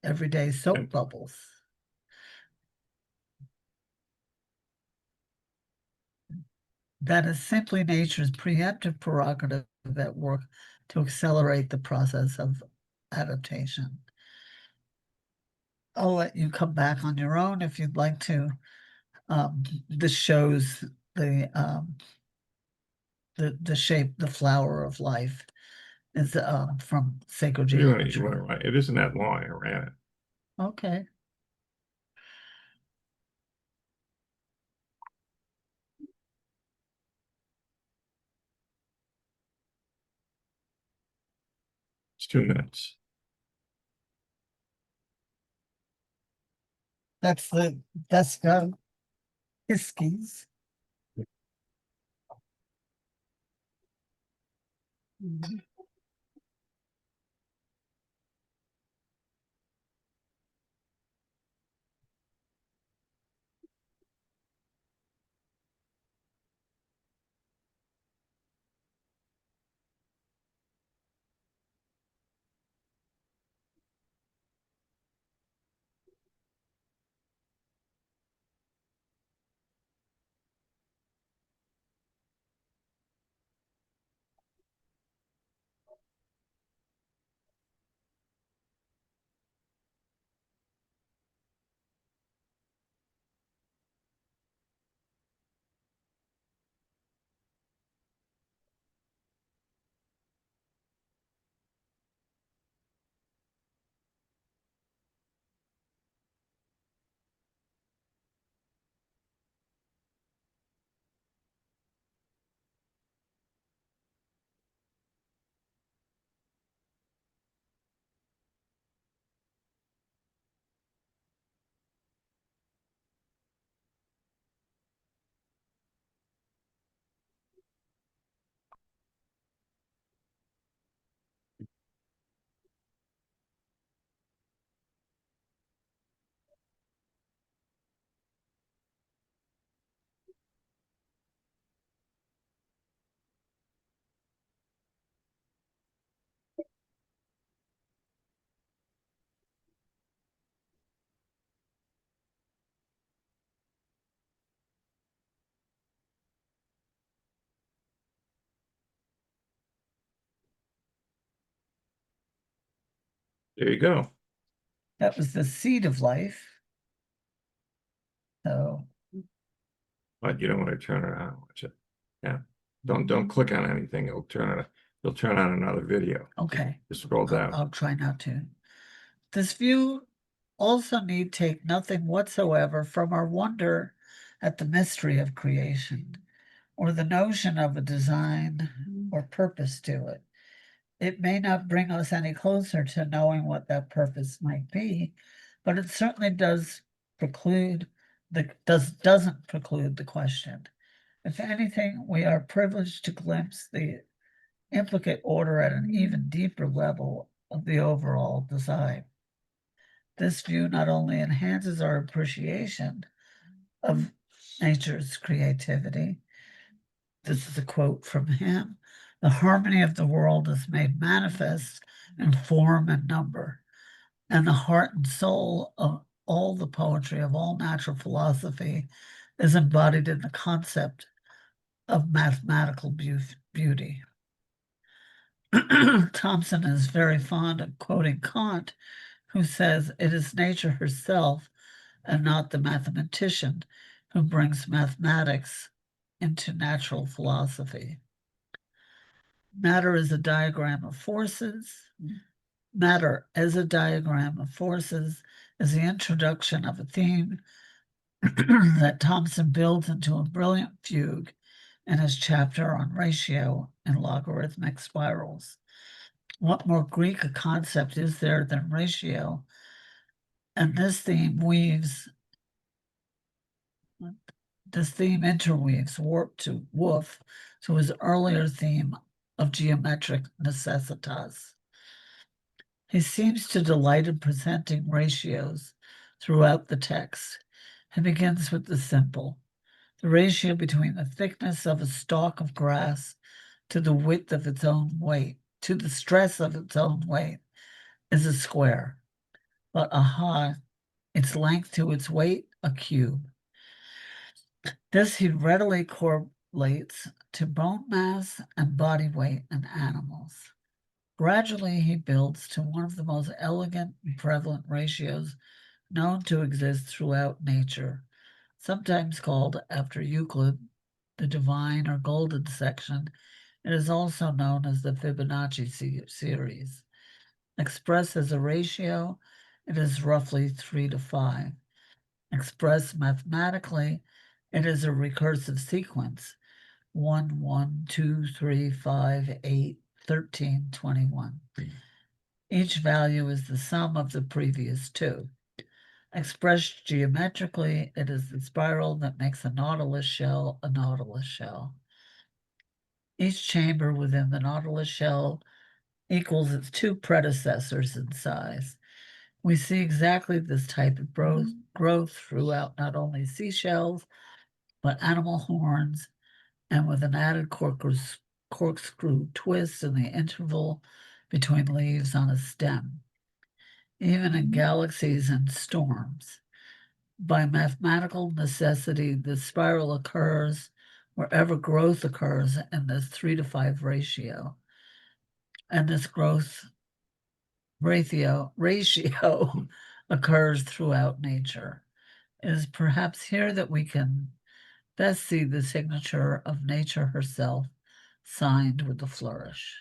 everyday soap bubbles. that is simply nature's preemptive prerogative at work to accelerate the process of adaptation. I'll let you come back on your own if you'd like to. This shows the shape, the flower of life is from sacred geometry. It isn't that long. I ran it. Okay. It's 2 minutes. That's the Hiskies. There you go. That was the seed of life. So, But you don't want to turn it on. Watch it. Yeah. Don't click on anything. It'll turn on another video. okay. Just scroll down. I'll try not to. This view also need take nothing whatsoever from our wonder at the mystery of creation, or the notion of a design or purpose to it. It may not bring us any closer to knowing what that purpose might be, but it certainly doesn't preclude the question. If anything, we are privileged to glimpse the implicate order at an even deeper level of the overall design. This view not only enhances our appreciation of nature's creativity, this is a quote from him, the harmony of the world is made manifest in form and number, and the heart and soul of all the poetry of all natural philosophy is embodied in the concept of mathematical beauty. Thompson is very fond of quoting Kant, who says it is nature herself and not the mathematician who brings mathematics into natural philosophy. Matter is a diagram of forces. Matter as a diagram of forces is the introduction of a theme that Thompson builds into a brilliant fugue in his chapter on ratio and logarithmic spirals. What more Greek a concept is there than ratio? And this theme interweaves warp to woof to his earlier theme of geometric necessitas. He seems to delight in presenting ratios throughout the text. He begins with the simple. The ratio between the thickness of a stalk of grass to the width of its own weight, to the stress of its own weight, is a square. But aha, its length to its weight, a cube. This he readily relates to bone mass and body weight in animals. Gradually, he builds to one of the most elegant and prevalent ratios known to exist throughout nature, sometimes called after Euclid, the divine or golden section. It is also known as the Fibonacci series. Expressed as a ratio, it is roughly 3 to 5. Expressed mathematically, it is a recursive sequence, 1, 1, 2, 3, 5, 8, 13, 21. Each value is the sum of the previous two. Expressed geometrically, it is the spiral that makes a nautilus shell a nautilus shell. Each chamber within the nautilus shell equals its two predecessors in size. We see exactly this type of growth throughout not only seashells, but animal horns, and with an added corkscrew twist in the interval between leaves on a stem. Even in galaxies and storms, by mathematical necessity, the spiral occurs wherever growth occurs in this 3 to 5 ratio. And this growth ratio occurs throughout nature. It is perhaps here that we can best see the signature of nature herself, signed with the flourish.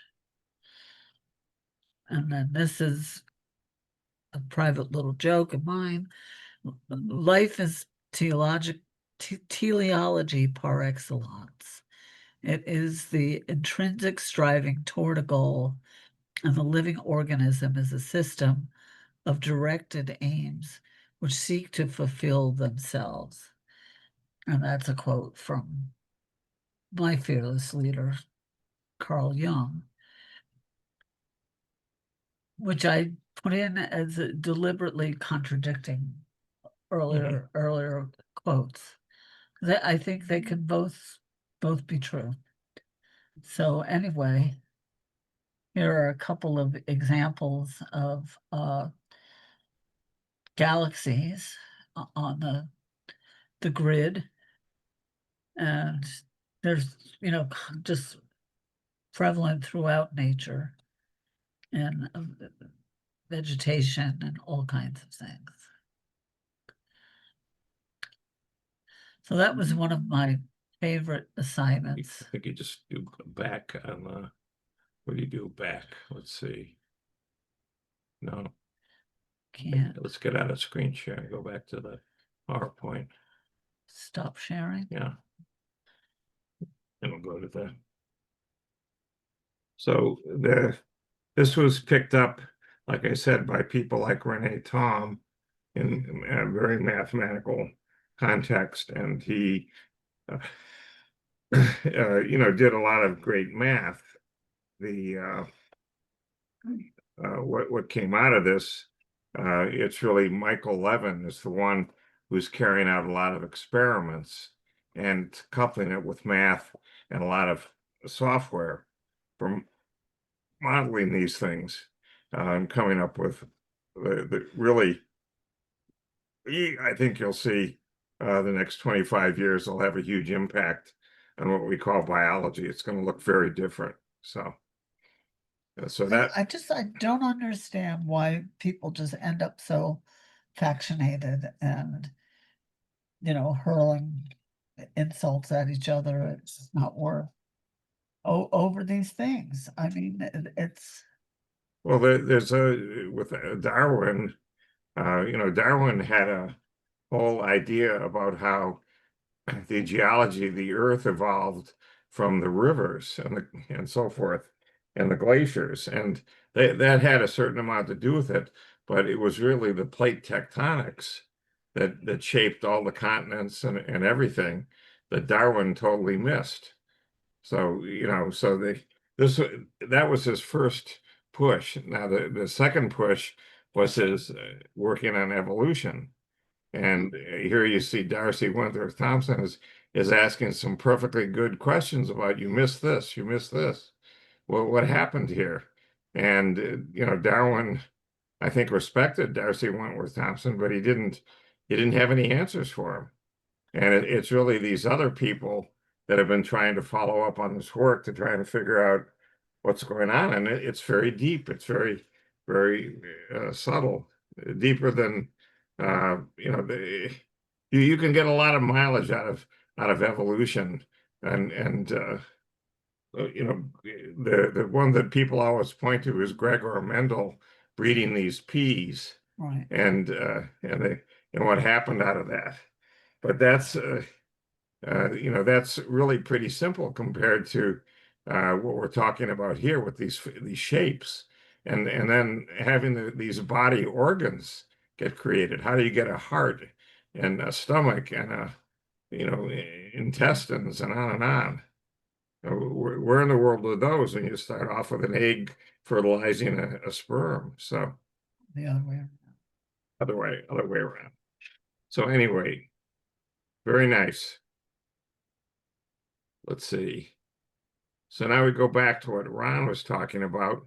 And then this is a private little joke of mine. Life is teleology par excellence. It is the intrinsic striving toward a goal, and the living organism is a system of directed aims which seek to fulfill themselves. And that's a quote from my fearless leader, Carl Jung, which I put in as deliberately contradicting earlier quotes. I think they can both be true. So anyway, here are a couple of examples of galaxies on the grid, and there's just prevalent throughout nature and vegetation and all kinds of things. So that was one of my favorite assignments. I think you just do back on what do you do back? Let's see. No. Can't Let's get out of screen share and go back to the PowerPoint. stop sharing. Yeah. And we'll go to the. So this was picked up, like I said, by people like René Thom in a very mathematical context, and he did a lot of great math. The what came out of this, it's really Michael Levin is the one who's carrying out a lot of experiments and coupling it with math and a lot of software for modeling these things and coming up with the really, I think you'll see the next 25 years will have a huge impact on what we call biology. It's going to look very different. So that I don't understand why people just end up so factionated and hurling insults at each other. It's not worth over these things. I mean, it's well, there's with Darwin, Darwin had a whole idea about how the geology of the earth evolved from the rivers and so forth and the glaciers, and that had a certain amount to do with it, but it was really the plate tectonics that shaped all the continents and everything that Darwin totally missed. So that was his first push. Now the second push was his working on evolution. And here you see D'Arcy Wentworth Thompson is asking some perfectly good questions about you missed this, you missed this. Well, what happened here? And Darwin, I think, respected D'Arcy Wentworth Thompson, but he didn't have any answers for him. And it's really these other people that have been trying to follow up on this work to try to figure out what's going on. And it's very deep. It's very, very subtle, deeper than, you can get a lot of mileage out of evolution. And the one that people always point to is Gregor Mendel breeding these peas, Right. and what happened out of that. But that's that's really pretty simple compared to what we're talking about here with these shapes, and then having these body organs get created. How do you get a heart and a stomach and intestines and on and on? Where in the world are those when you start off with an egg fertilizing a sperm? So The other way around. other way around. So anyway, very nice. Let's see. So now we go back to what Ron was talking about.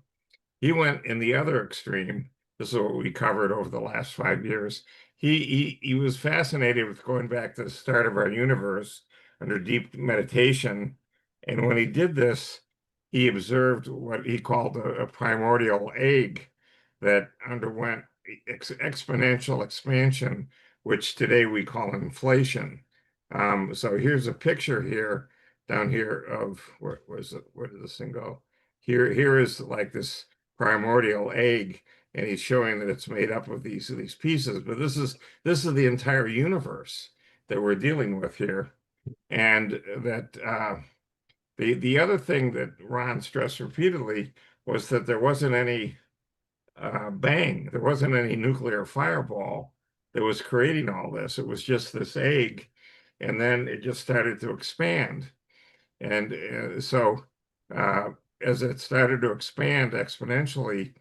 He went in the other extreme. This is what we covered over the last 5 years. He was fascinated with going back to the start of our universe under deep meditation. And when he did this, he observed what he called a primordial egg that underwent exponential expansion, which today we call inflation. So here's a picture here, down here, of where did this thing go? Here is like this primordial egg, and he's showing that it's made up of these pieces. But this is the entire universe that we're dealing with here, and that the other thing that Ron stressed repeatedly was that there wasn't any bang, there wasn't any nuclear fireball that was creating all this. It was just this egg, and then it just started to expand, and so as it started to expand exponentially,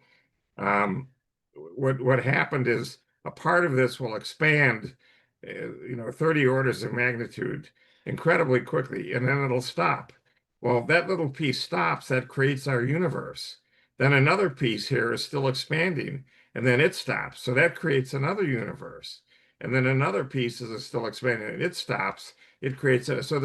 what happened is a part of this will expand, 30 orders of magnitude incredibly quickly, and then it'll stop. Well, that little piece stops, that creates our universe. Then another piece here is still expanding, and then it stops. So that creates another universe. And then another piece is still expanding, and it stops. It creates so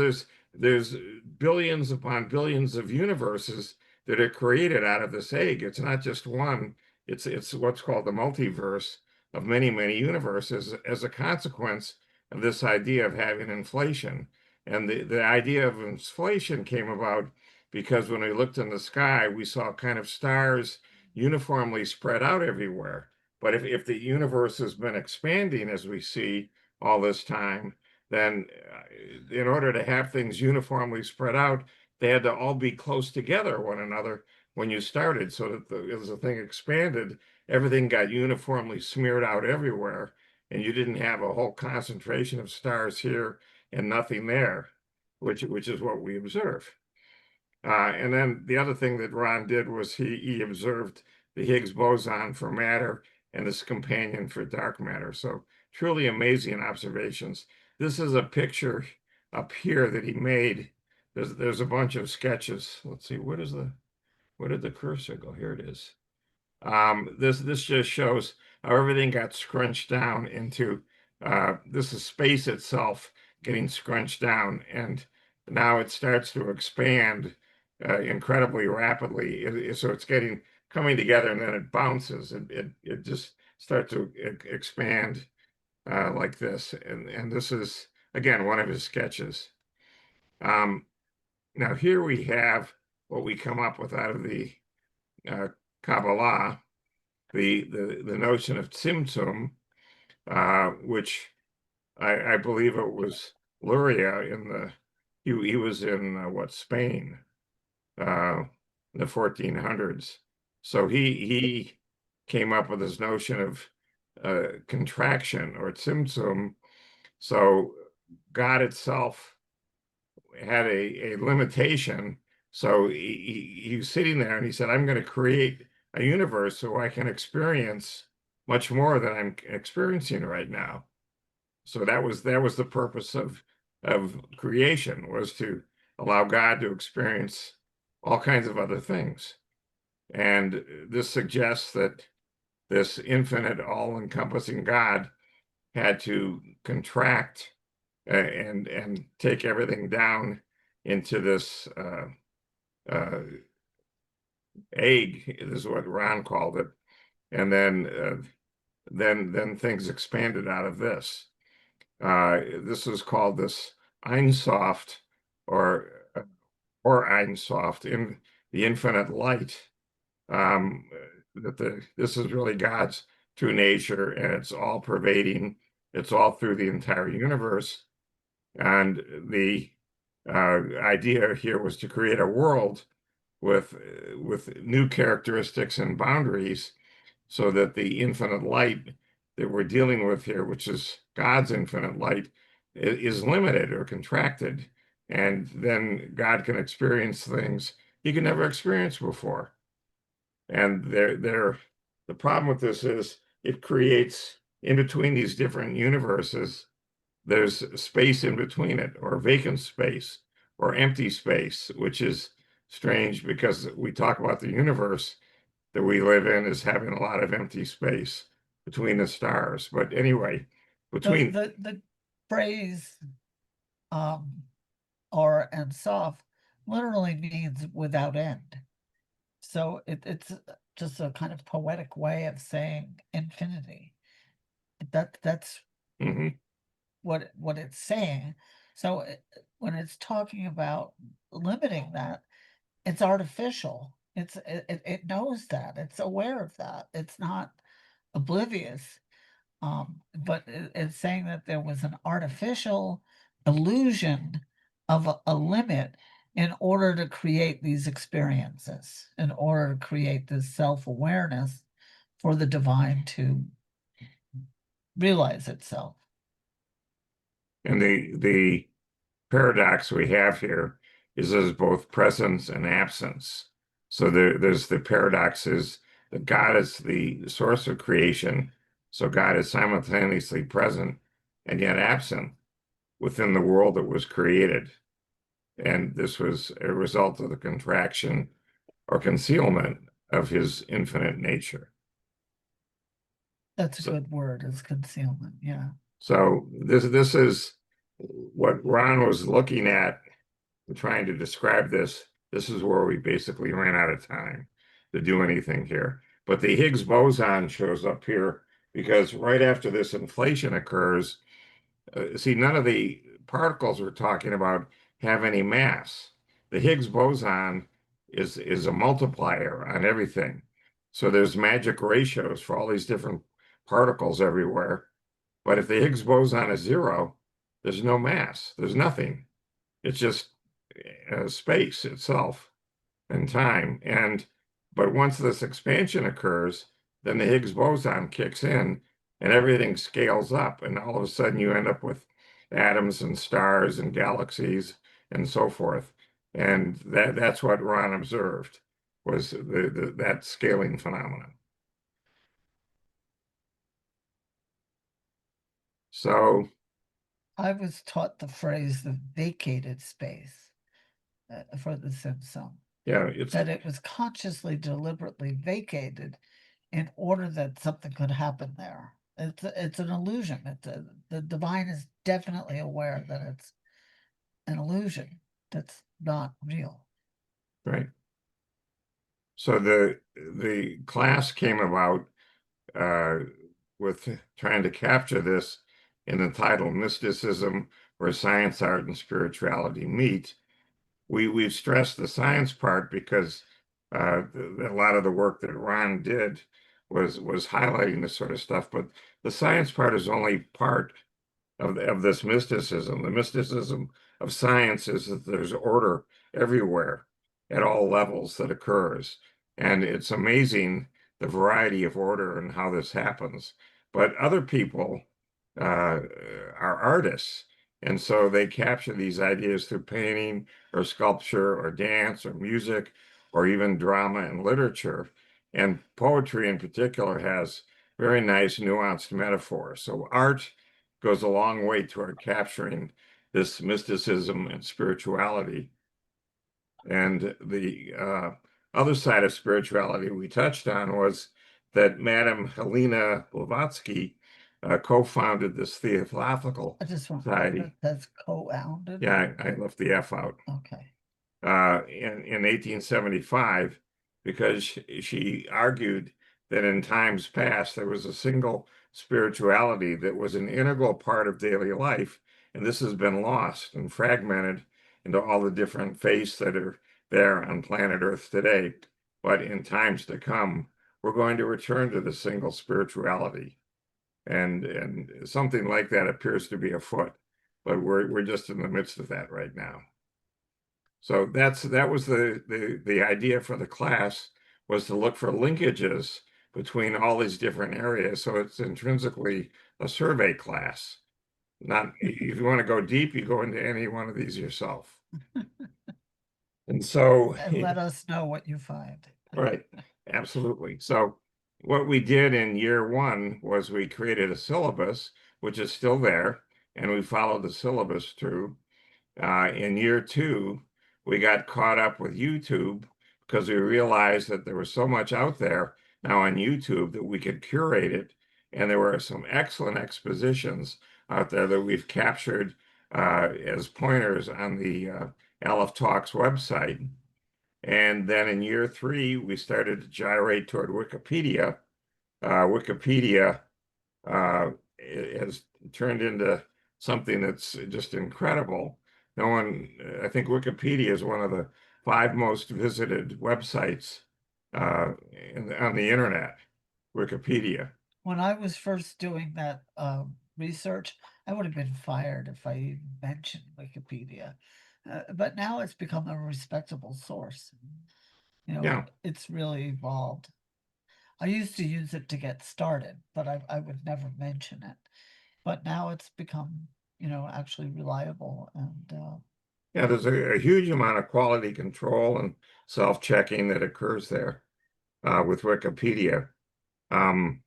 there's billions upon billions of universes that are created out of this egg. It's not just one. It's what's called the multiverse of many, many universes as a consequence of this idea of having inflation. And the idea of inflation came about because when we looked in the sky, we saw kind of stars uniformly spread out everywhere. But if the universe has been expanding, as we see all this time, then in order to have things uniformly spread out, they had to all be close together one another when you started, so that as the thing expanded, everything got uniformly smeared out everywhere, and you didn't have a whole concentration of stars here and nothing there, which is what we observe. And then the other thing that Ron did was he observed the Higgs boson for matter and its companion for dark matter. So truly amazing observations. This is a picture up here that he made. There's a bunch of sketches. Let's see, where did the cursor go? Here it is. This just shows how everything got scrunched down into this is space itself getting scrunched down, and now it starts to expand incredibly rapidly. So it's coming together, and then it bounces. It just starts to expand like this, and this is again one of his sketches. Now here we have what we come up with out of the Kabbalah, the notion of Tzimtzum, which I believe it was Luria he was in Spain in the 1400s. So he came up with this notion of contraction or Tzimtzum. So God itself had a limitation. So he was sitting there and he said, I'm going to create a universe so I can experience much more than I'm experiencing right now. So that was the purpose of creation, was to allow God to experience all kinds of other things. And this suggests that this infinite, all-encompassing God had to contract and take everything down into this egg, is what Ron called it, and then things expanded out of this. This is called this Einsoft, or Einsoft, in the infinite light. This is really God's true nature, and it's all pervading. It's all through the entire universe. And the idea here was to create a world with new characteristics and boundaries, so that the infinite light that we're dealing with here, which is God's infinite light, is limited or contracted, and then God can experience things he could never experience before. And the problem with this is it creates, in between these different universes, there's space in between it, or vacant space, or empty space, which is strange because we talk about the universe that we live in as having a lot of empty space between the stars. But anyway, between the phrase or and soft literally means without end. So it's just a kind of poetic way of saying infinity. That's what it's saying. So when it's talking about limiting that, it's artificial. It knows that. It's aware of that. It's not oblivious. But it's saying that there was an artificial illusion of a limit in order to create these experiences, in order to create this self-awareness for the divine to realize itself. And the paradox we have here is there's both presence and absence. So there's the paradox is that God is the source of creation. So God is simultaneously present and yet absent within the world that was created. And this was a result of the contraction or concealment of his infinite nature. That's a good word, is concealment. Yeah. So this is what Ron was looking at, trying to describe this. This is where we basically ran out of time to do anything here. But the Higgs boson shows up here because right after this inflation occurs, see, none of the particles we're talking about have any mass. The Higgs boson is a multiplier on everything. So there's magic ratios for all these different particles everywhere. But if the Higgs boson is zero, there's no mass. There's nothing. It's just space itself and time. But once this expansion occurs, then the Higgs boson kicks in and everything scales up, and all of a sudden you end up with atoms and stars and galaxies and so forth. And that's what Ron observed, was that scaling phenomenon. So I was taught the phrase the vacated space for the Simpson. yeah, it's that it was consciously, deliberately vacated in order that something could happen there. It's an illusion. The divine is definitely aware that it's an illusion that's not real. right. So the class came about with trying to capture this in the title Mysticism, where Science, Art, and Spirituality Meet. We've stressed the science part because a lot of the work that Ron did was highlighting this sort of stuff, but the science part is only part of this mysticism. The mysticism of science is that there's order everywhere at all levels that occurs. And it's amazing the variety of order and how this happens. But other people are artists. And so they capture these ideas through painting or sculpture or dance or music or even drama and literature. And poetry in particular has very nice nuanced metaphors. So art goes a long way toward capturing this mysticism and spirituality. And the other side of spirituality we touched on was that Madame Helena Blavatsky co-founded this Theosophical I just want Society. that's co-founded. Yeah, I left the F out. Okay. In 1875, because she argued that in times past there was a single spirituality that was an integral part of daily life, and this has been lost and fragmented into all the different faiths that are there on planet Earth today. But in times to come, we're going to return to the single spirituality, and something like that appears to be afoot. But we're just in the midst of that right now. So that was the idea for the class, was to look for linkages between all these different areas. So it's intrinsically a survey class. Not if you want to go deep, you go into any one of these yourself. And so And let us know what you find. right, absolutely. So what we did in year one was we created a syllabus, which is still there, and we followed the syllabus through. In year two, we got caught up with YouTube because we realized that there was so much out there now on YouTube that we could curate it. And there were some excellent expositions out there that we've captured as pointers on the AlephTalks website. And then in year three, we started to gyrate toward Wikipedia. Wikipedia has turned into something that's just incredible. I think Wikipedia is one of the 5 most visited websites on the internet, Wikipedia. When I was first doing that research, I would have been fired if I even mentioned Wikipedia. But now it's become a respectable source. You know, Yeah. it's really evolved. I used to use it to get started, but I would never mention it. But now it's become, actually reliable. And Yeah, there's a huge amount of quality control and self-checking that occurs there with Wikipedia. I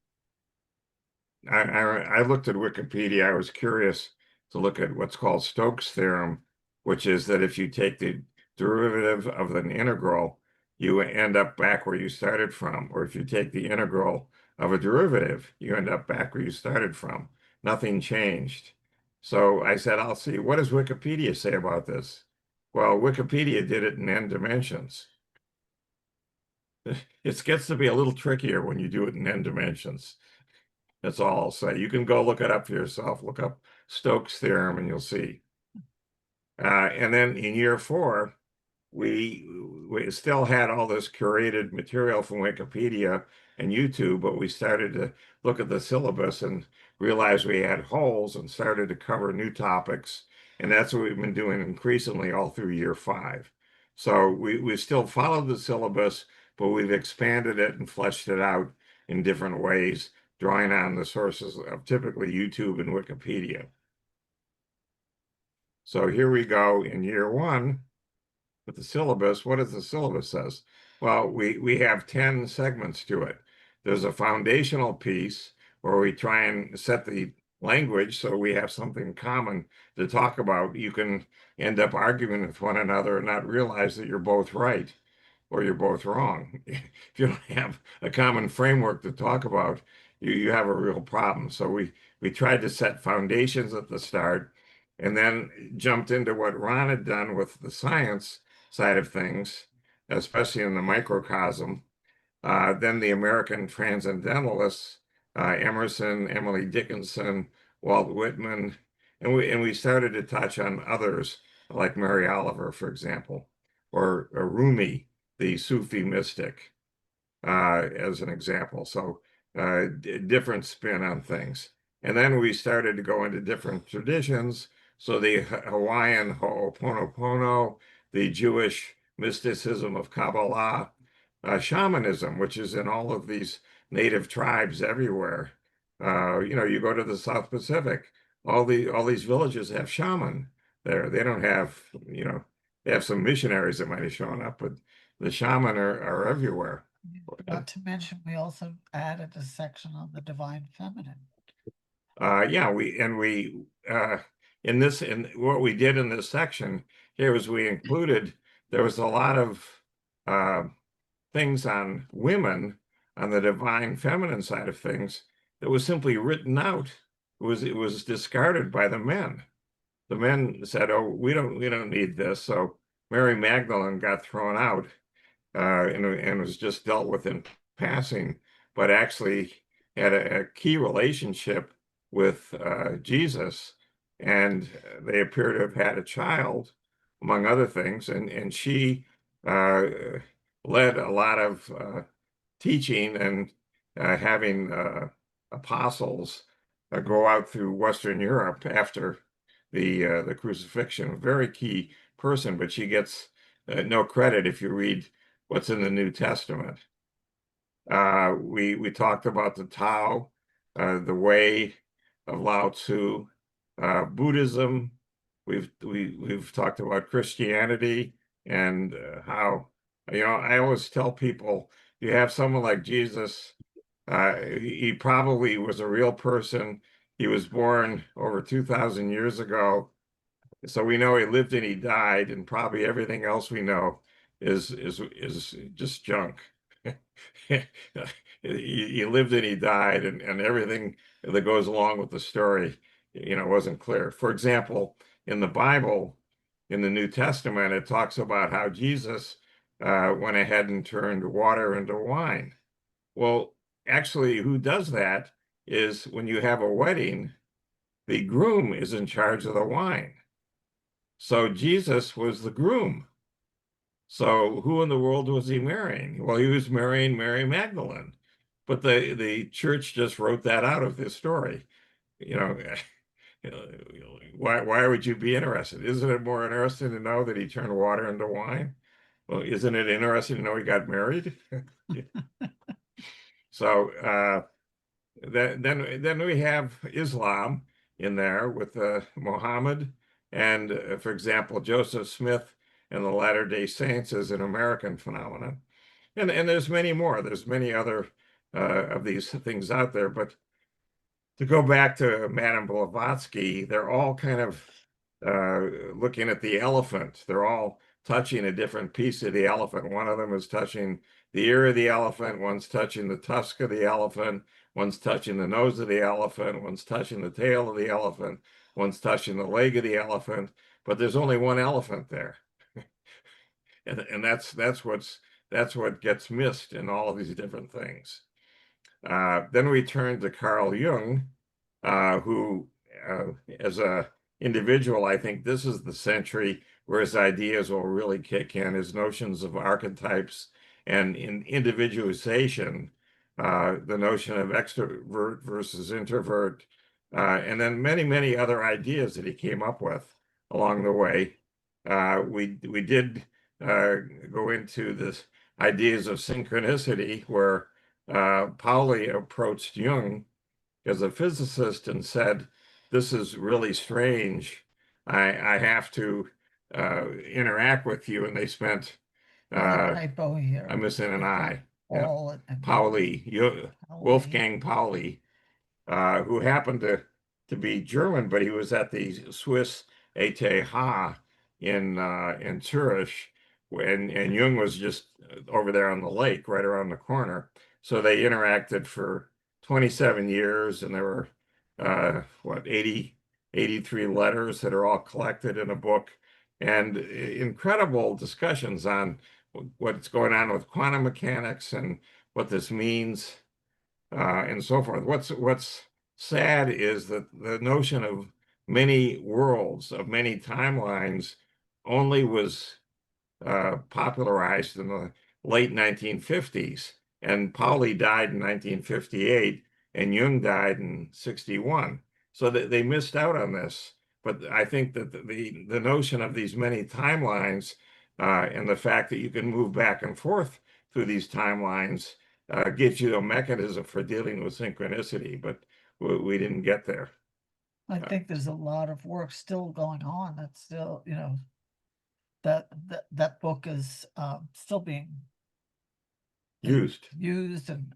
looked at Wikipedia. I was curious to look at what's called Stokes' theorem, which is that if you take the derivative of an integral, you end up back where you started from. Or if you take the integral of a derivative, you end up back where you started from. Nothing changed. So I said, I'll see, what does Wikipedia say about this? Well, Wikipedia did it in n dimensions. It gets to be a little trickier when you do it in n dimensions. That's all I'll say. You can go look it up for yourself. Look up Stokes' theorem and you'll see. And then in year 4, we still had all this curated material from Wikipedia and YouTube, but we started to look at the syllabus and realized we had holes and started to cover new topics. And that's what we've been doing increasingly all through year 5. So we still followed the syllabus, but we've expanded it and fleshed it out in different ways, drawing on the sources of typically YouTube and Wikipedia. So here we go in year 1 with the syllabus. What does the syllabus says? Well, we have 10 segments to it. There's a foundational piece where we try and set the language so we have something common to talk about. You can end up arguing with one another and not realize that you're both right or you're both wrong. If you don't have a common framework to talk about, you have a real problem. So we tried to set foundations at the start and then jumped into what Ron had done with the science side of things, especially in the microcosm. Then the American transcendentalists, Emerson, Emily Dickinson, Walt Whitman, and we started to touch on others like Mary Oliver, for example, or Rumi, the Sufi mystic, as an example. So different spin on things. And then we started to go into different traditions. So the Hawaiian Ho'oponopono, the Jewish mysticism of Kabbalah, shamanism, which is in all of these native tribes everywhere. You go to the South Pacific, all these villages have shaman there. They don't have, they have some missionaries that might have shown up, but the shaman are everywhere. Not to mention, we also added a section on the divine feminine. Yeah, in what we did in this section here was there was a lot of things on women on the divine feminine side of things that was simply written out. It was discarded by the men. The men said, "Oh, we don't need this." So Mary Magdalene got thrown out, and was just dealt with in passing, but actually had a key relationship with Jesus, and they appear to have had a child, among other things, and she uh, led a lot of teaching and having apostles go out through Western Europe after the crucifixion. A very key person, but she gets no credit if you read what's in the New Testament. We talked about the Tao, the way of Lao Tzu, Buddhism. We've talked about Christianity and how, I always tell people, you have someone like Jesus. He probably was a real person. He was born over 2,000 years ago. So we know he lived and he died, and probably everything else we know is just junk. He lived and he died, and everything that goes along with the story, wasn't clear. For example, in the Bible, in the New Testament, it talks about how Jesus went ahead and turned water into wine. Well, actually, who does that is when you have a wedding, the groom is in charge of the wine. So Jesus was the groom. So who in the world was he marrying? Well, he was marrying Mary Magdalene. But the church just wrote that out of this story. You know, why would you be interested? Isn't it more interesting to know that he turned water into wine? Well, isn't it interesting to know he got married? So then we have Islam in there with Muhammad, and for example, Joseph Smith and the Latter-day Saints is an American phenomenon, and there's many more. There's many other of these things out there, but to go back to Madame Blavatsky, they're all kind of looking at the elephant. They're all touching a different piece of the elephant. One of them is touching the ear of the elephant, one's touching the tusk of the elephant, one's touching the nose of the elephant, one's touching the tail of the elephant, one's touching the leg of the elephant, but there's only one elephant there. And that's what gets missed in all of these different things. Then we turn to Carl Jung, who, as a individual, I think this is the century where his ideas will really kick in, his notions of archetypes and in individualization, the notion of extrovert versus introvert, and then many, many other ideas that he came up with along the way. We did go into this ideas of synchronicity, where Pauli approached Jung as a physicist and said, "This is really strange. I have to interact with you." And they spent, typo here. I'm missing an I. Paul Pauli, Wolfgang Pauli, who happened to be German, but he was at the Swiss ETH in Zurich, and Jung was just over there on the lake, right around the corner. So they interacted for 27 years, and there were 83 letters that are all collected in a book, and incredible discussions on what's going on with quantum mechanics and what this means, and so forth. What's sad is that the notion of many worlds, of many timelines, only was popularized in the late 1950s. And Pauli died in 1958, and Jung died in 61. So they missed out on this. But I think that the notion of these many timelines and the fact that you can move back and forth through these timelines gives you a mechanism for dealing with synchronicity, but we didn't get there. I think there's a lot of work still going on. That's still, that book is still being used and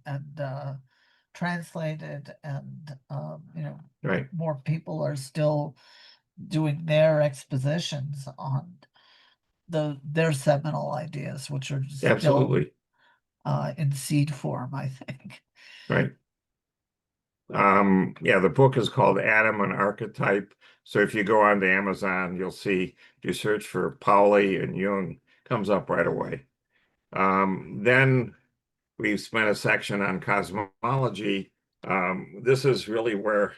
translated, and right. more people are still doing their expositions on their seminal ideas, which are still Absolutely in seed form, I think. right. Yeah, the book is called Atom and Archetype. So if you go onto Amazon, you'll see, if you search for Pauli and Jung, comes up right away. Then we've spent a section on cosmology. This is really where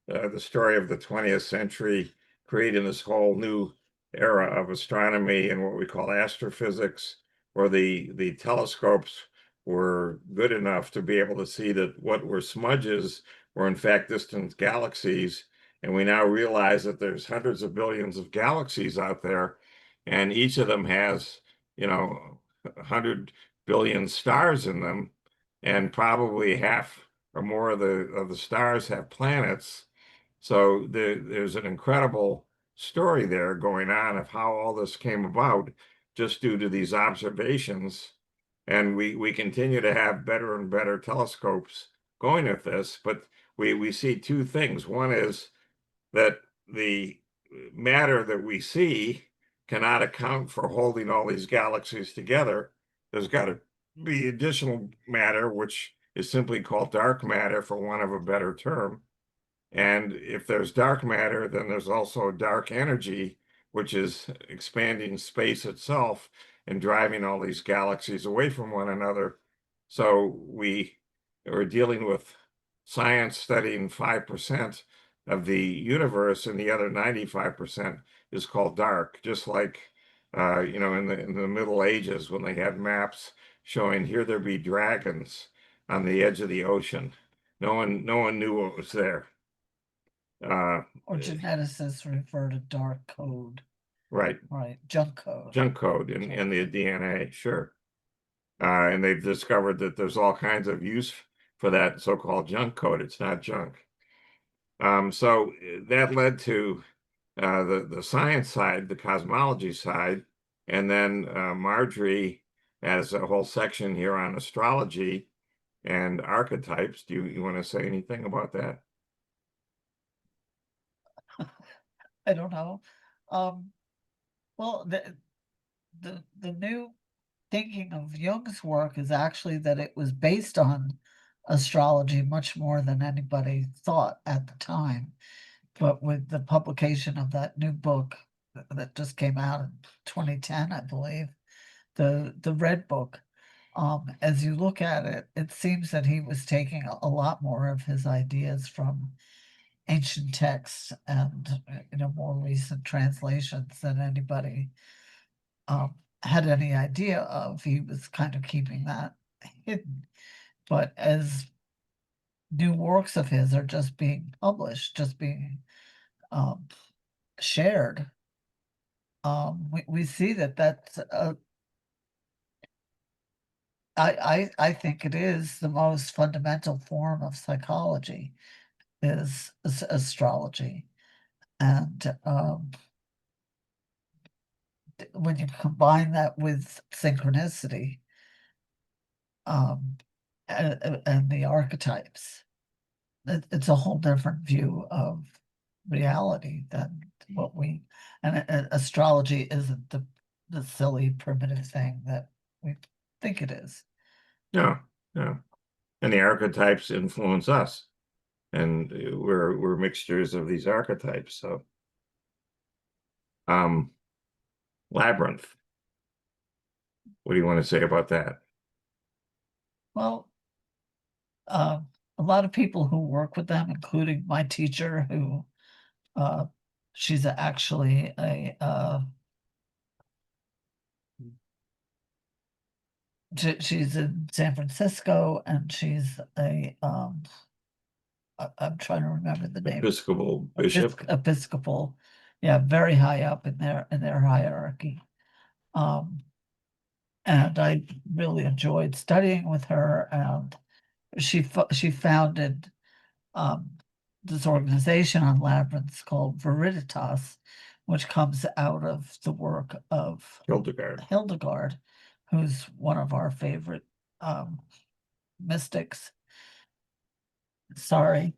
the story of the 20th century creating this whole new era of astronomy and what we call astrophysics, where the telescopes were good enough to be able to see that what were smudges were in fact distant galaxies. And we now realize that there's hundreds of billions of galaxies out there, and each of them has, 100 billion stars in them, and probably half or more of the stars have planets. So there's an incredible story there going on of how all this came about just due to these observations. And we continue to have better and better telescopes going at this, but we see two things. One is that the matter that we see cannot account for holding all these galaxies together. There's got to be additional matter, which is simply called dark matter, for want of a better term. And if there's dark matter, then there's also dark energy, which is expanding space itself and driving all these galaxies away from one another. So we are dealing with science studying 5% of the universe, and the other 95% is called dark, just like in the Middle Ages when they had maps showing here there be dragons on the edge of the ocean. No one knew what was there. Or geneticists refer to dark code. Right. Junk code. Junk code in the DNA, sure. And they've discovered that there's all kinds of use for that so-called junk code. It's not junk. So that led to the science side, the cosmology side, and then Marjorie has a whole section here on astrology and archetypes. Do you want to say anything about that? I don't know. Well, the new thinking of Jung's work is actually that it was based on astrology much more than anybody thought at the time. But with the publication of that new book that just came out in 2010, I believe, the Red Book, as you look at it, it seems that he was taking a lot more of his ideas from ancient texts and more recent translations than anybody had any idea of. He was kind of keeping that hidden. But as new works of his are just being published, just being shared, we see that's I think it is the most fundamental form of psychology is astrology. And when you combine that with synchronicity and the archetypes, it's a whole different view of reality than what and astrology isn't the silly primitive thing that we think it is. No. And the archetypes influence us, and we're mixtures of these archetypes. So Labyrinth, what do you want to say about that? Well, a lot of people who work with them, including my teacher, who she's actually she's in San Francisco, and she's I'm trying to remember the name. Episcopal bishop. Episcopal, yeah, very high up in their hierarchy. And I really enjoyed studying with her. And she founded this organization on labyrinths called Veriditas, which comes out of the work of Hildegard, who's one of our favorite mystics. Sorry.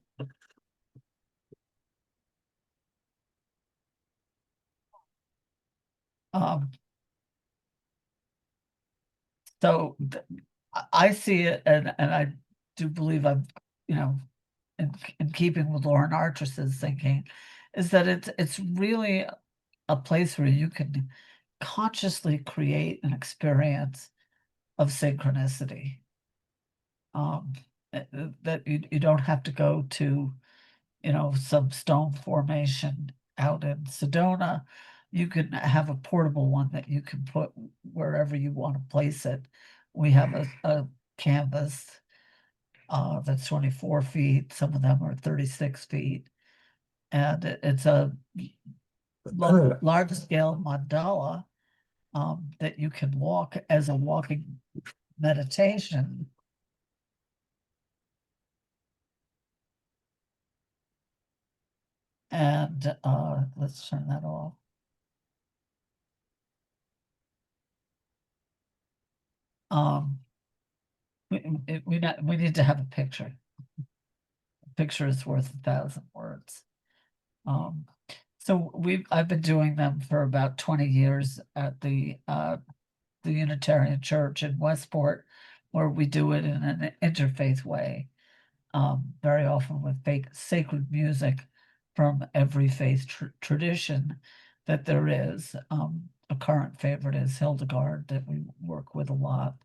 So I see it, and I do believe I'm, in keeping with Lauren Artress's thinking, is that it's really a place where you can consciously create an experience of synchronicity. That you don't have to go to, some stone formation out in Sedona. You can have a portable one that you can put wherever you want to place it. We have a canvas that's 24 feet. Some of them are 36 feet. And it's a large scale mandala that you can walk as a walking meditation. And let's turn that off. We need to have a picture. A picture is worth 1,000 words. So I've been doing them for about 20 years at the Unitarian Church in Westport, where we do it in an interfaith way, very often with sacred music from every faith tradition that there is. A current favorite is Hildegard that we work with a lot.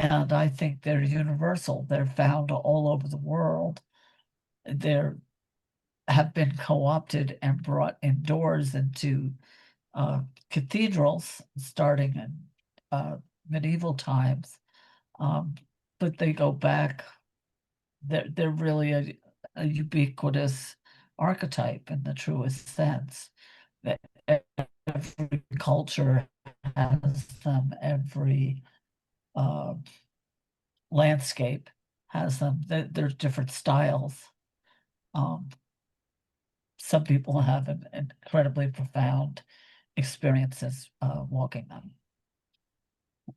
And I think they're universal. They're found all over the world. They're have been co-opted and brought indoors into cathedrals starting in medieval times. But they go back, they're really a ubiquitous archetype in the truest sense. That every culture has them, every landscape has them. There's different styles. Some people have an incredibly profound experiences walking them.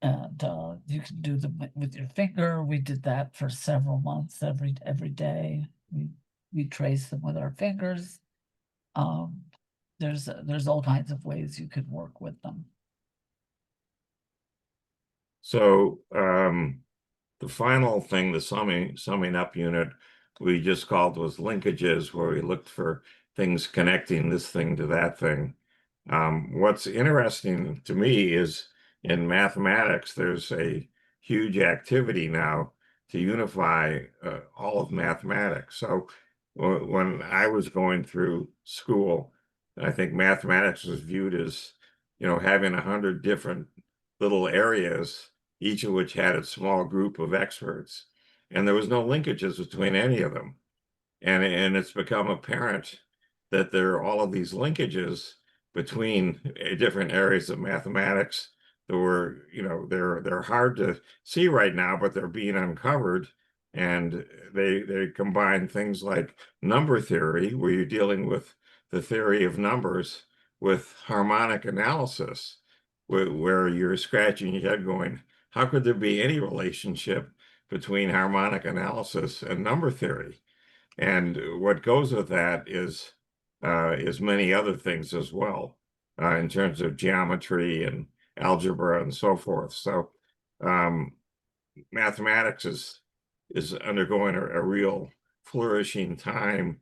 And you can do them with your finger. We did that for several months, every day. We trace them with our fingers. There's all kinds of ways you could work with them. So the final thing, the summing up unit, we just called was linkages, where we looked for things connecting this thing to that thing. What's interesting to me is in mathematics, there's a huge activity now to unify all of mathematics. So when I was going through school, I think mathematics was viewed as, having 100 different little areas, each of which had a small group of experts, and there was no linkages between any of them. And it's become apparent that there are all of these linkages between different areas of mathematics that were, they're hard to see right now, but they're being uncovered. And they combine things like number theory, where you're dealing with the theory of numbers, with harmonic analysis, where you're scratching your head going, how could there be any relationship between harmonic analysis and number theory? And what goes with that is many other things as well, in terms of geometry and algebra and so forth. So mathematics is undergoing a real flourishing time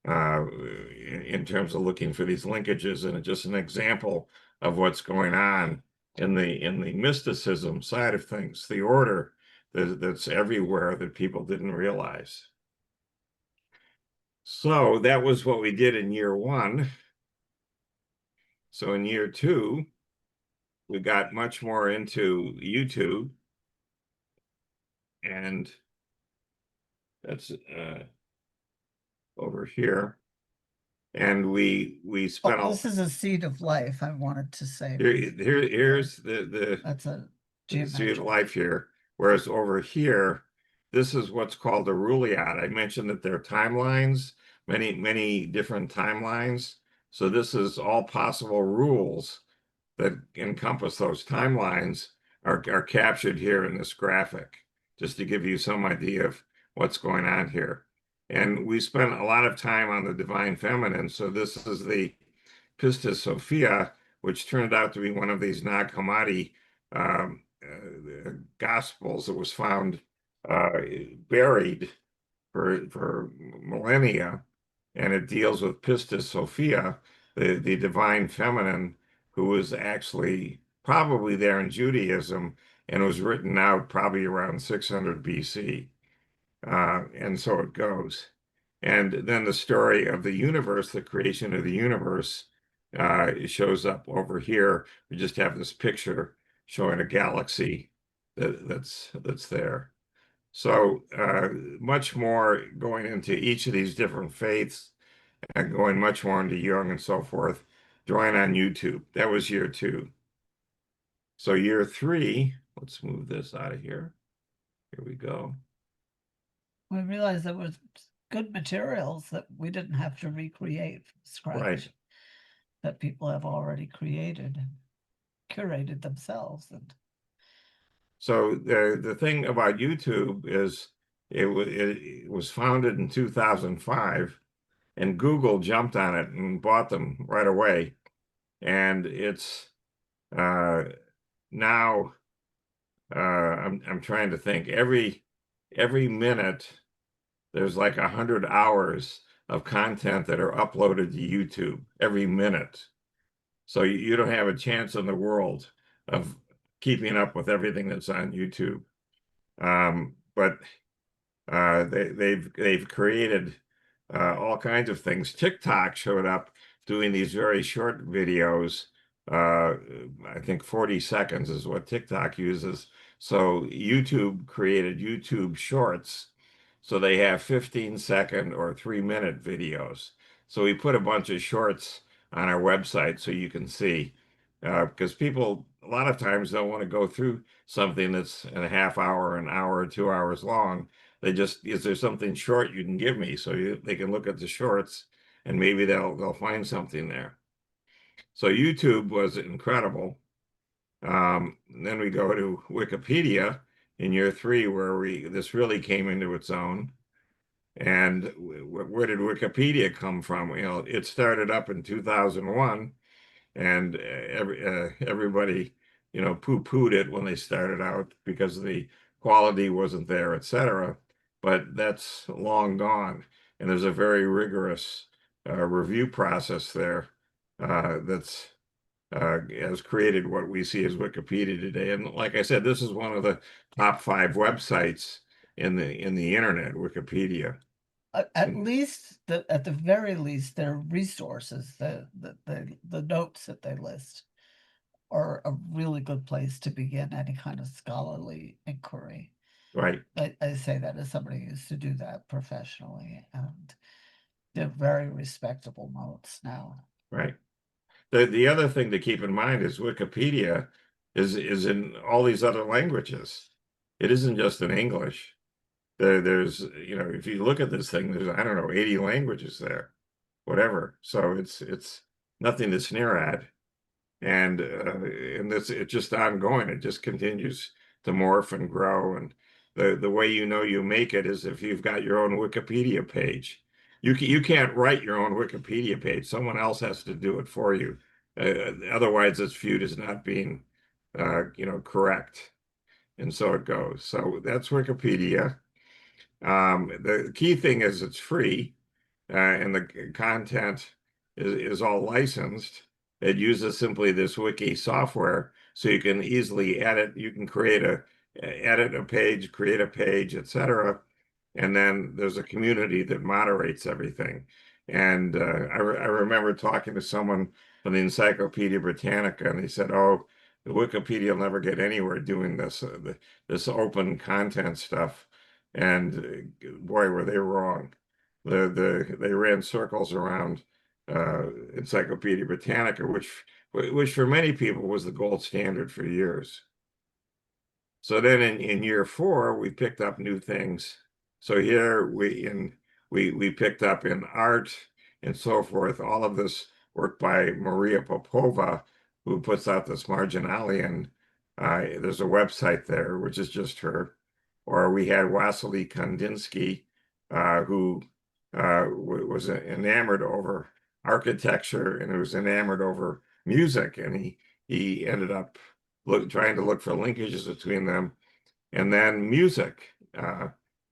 in terms of looking for these linkages, and it's just an example of what's going on in the mysticism side of things, the order that's everywhere that people didn't realize. So that was what we did in year one. So in year two, we got much more into YouTube, and that's over here. And we spent this is a seed of life, I wanted to say. Here's the that's a seed of life here. Whereas over here, this is what's called a Rulliad. I mentioned that there are timelines, many different timelines. So this is all possible rules that encompass those timelines are captured here in this graphic, just to give you some idea of what's going on here. And we spent a lot of time on the divine feminine. So this is the Pistis Sophia, which turned out to be one of these Nag Hammadi gospels that was found buried for millennia, and it deals with Pistis Sophia, the divine feminine, who was actually probably there in Judaism and was written out probably around 600 BC. And so it goes. And then the story of the universe, the creation of the universe, shows up over here. We just have this picture showing a galaxy that's there. So much more going into each of these different faiths and going much more into Jung and so forth. Join on YouTube. That was year 2. So year 3, let's move this out of here. Here we go. We realized there was good materials that we didn't have to recreate from scratch. Right. That people have already created and curated themselves. And so the thing about YouTube is it was founded in 2005, and Google jumped on it and bought them right away. And it's now I'm trying to think, every minute there's like 100 hours of content that are uploaded to YouTube every minute. So you don't have a chance in the world of keeping up with everything that's on YouTube. But they've created all kinds of things. TikTok showed up doing these very short videos. I think 40 seconds is what TikTok uses. So YouTube created YouTube Shorts. So they have 15-second or 3-minute videos. So we put a bunch of shorts on our website so you can see, because people a lot of times don't want to go through something that's a half hour, an hour, 2 hours long. They just, is there something short you can give me? So they can look at the shorts and maybe they'll find something there. So YouTube was incredible. Then we go to Wikipedia in year 3, where this really came into its own. And where did Wikipedia come from? It started up in 2001, and everybody, poo-pooed it when they started out because the quality wasn't there, etc. But that's long gone, and there's a very rigorous review process there that's has created what we see as Wikipedia today. And like I said, this is one of the top 5 websites in the internet, Wikipedia. at least, at the very least, their resources, the notes that they list, are a really good place to begin any kind of scholarly inquiry. Right. I say that as somebody who used to do that professionally, and they're very respectable notes now. Right. The other thing to keep in mind is Wikipedia is in all these other languages. It isn't just in English. There's, if you look at this thing, there's, I don't know, 80 languages there, whatever. So it's nothing to sneer at. And it's just ongoing. It just continues to morph and grow. And the way you make it is if you've got your own Wikipedia page. You can't write your own Wikipedia page. Someone else has to do it for you. Otherwise, it's viewed as not being, correct. And so it goes. So that's Wikipedia. The key thing is it's free, and the content is all licensed. It uses simply this wiki software, so you can easily edit. You can edit a page, create a page, etc. And then there's a community that moderates everything. And I remember talking to someone from the Encyclopedia Britannica, and he said, "Oh, the Wikipedia will never get anywhere doing this open content stuff." And boy, were they wrong. They ran circles around Encyclopedia Britannica, which for many people was the gold standard for years. So then in year 4, we picked up new things. So here we picked up in art and so forth, all of this work by Maria Popova, who puts out this Marginalian. There's a website there, which is just her. Or we had Wassily Kandinsky, who was enamored over architecture and was enamored over music, and he ended up trying to look for linkages between them. And then music.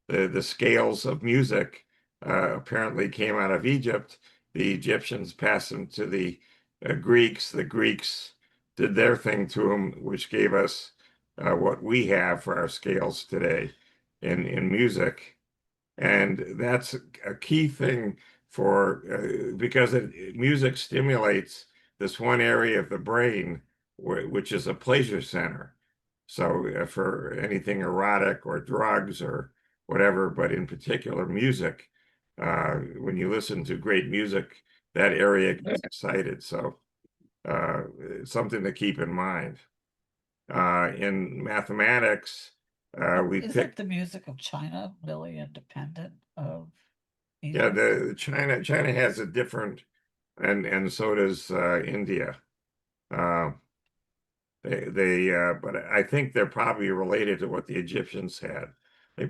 The scales of music apparently came out of Egypt. The Egyptians passed them to the Greeks. The Greeks did their thing to them, which gave us what we have for our scales today in music. And that's a key thing for because music stimulates this one area of the brain, which is a pleasure center. So for anything erotic or drugs or whatever, but in particular music, when you listen to great music, that area gets excited. So something to keep in mind. In mathematics, we Isn't picked the music of China really independent of yeah, Egypt? China has a different, and so does India. Uh, but I think they're probably related to what the Egyptians had.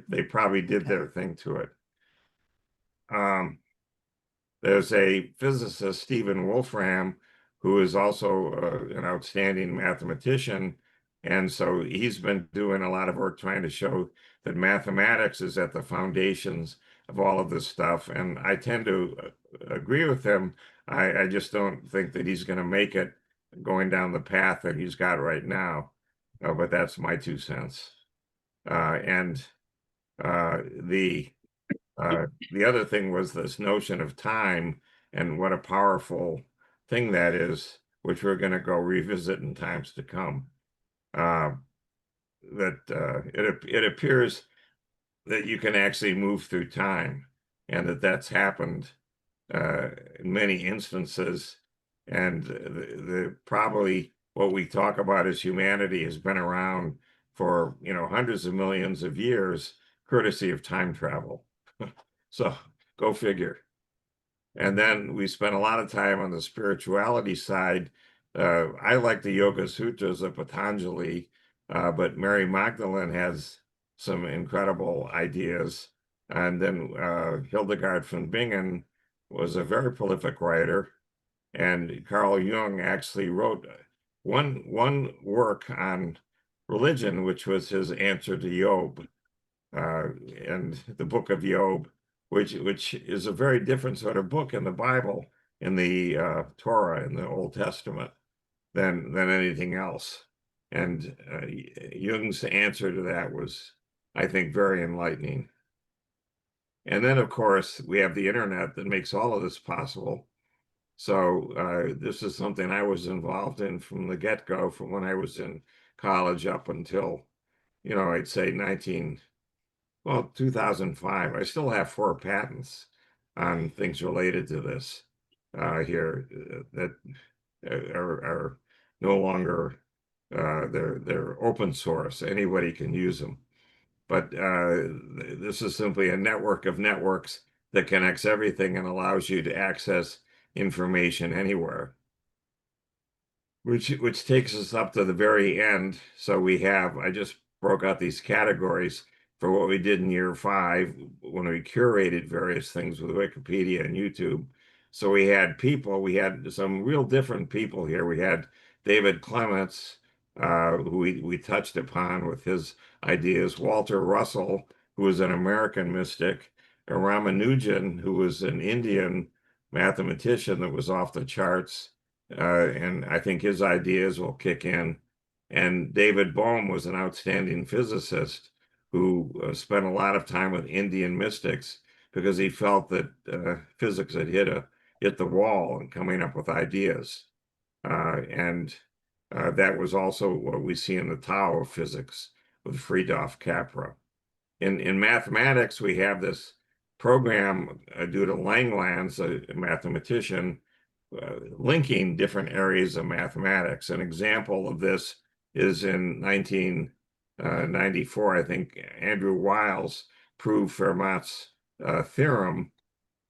They probably did their thing to it. Um, there's a physicist, Stephen Wolfram, who is also an outstanding mathematician. And so he's been doing a lot of work trying to show that mathematics is at the foundations of all of this stuff. And I tend to agree with him. I just don't think that he's going to make it going down the path that he's got right now. But that's my 2 cents. And the other thing was this notion of time and what a powerful thing that is, which we're going to go revisit in times to come. It appears that you can actually move through time, and that's happened in many instances. And the probably what we talk about as humanity has been around for hundreds of millions of years, courtesy of time travel. So go figure. And then we spent a lot of time on the spirituality side. I like the Yoga Sutras of Patanjali, but Mary Magdalene has some incredible ideas. And then Hildegard von Bingen was a very prolific writer. And Carl Jung actually wrote one work on religion, which was his answer to Job, and the book of Job, which is a very different sort of book in the Bible, in the Torah, in the Old Testament, than anything else. And Jung's answer to that was, I think, very enlightening. And then, of course, we have the internet that makes all of this possible. So this is something I was involved in from the get-go, from when I was in college up until, I'd say 2005. I still have 4 patents on things related to this here that are no longer, they're open source. Anybody can use them. But this is simply a network of networks that connects everything and allows you to access information anywhere. Which takes us up to the very end. So I just broke out these categories for what we did in year 5 when we curated various things with Wikipedia and YouTube. So we had some real different people here. We had David Clements, who we touched upon with his ideas, Walter Russell, who was an American mystic, and Ramanujan, who was an Indian mathematician that was off the charts. And I think his ideas will kick in. And David Bohm was an outstanding physicist who spent a lot of time with Indian mystics because he felt that physics had hit the wall and coming up with ideas. And that was also what we see in the Tao of physics with Fridtjof Capra. In mathematics, we have this program due to Langlands, a mathematician, linking different areas of mathematics. An example of this is in 1994, I think Andrew Wiles proved Fermat's theorem,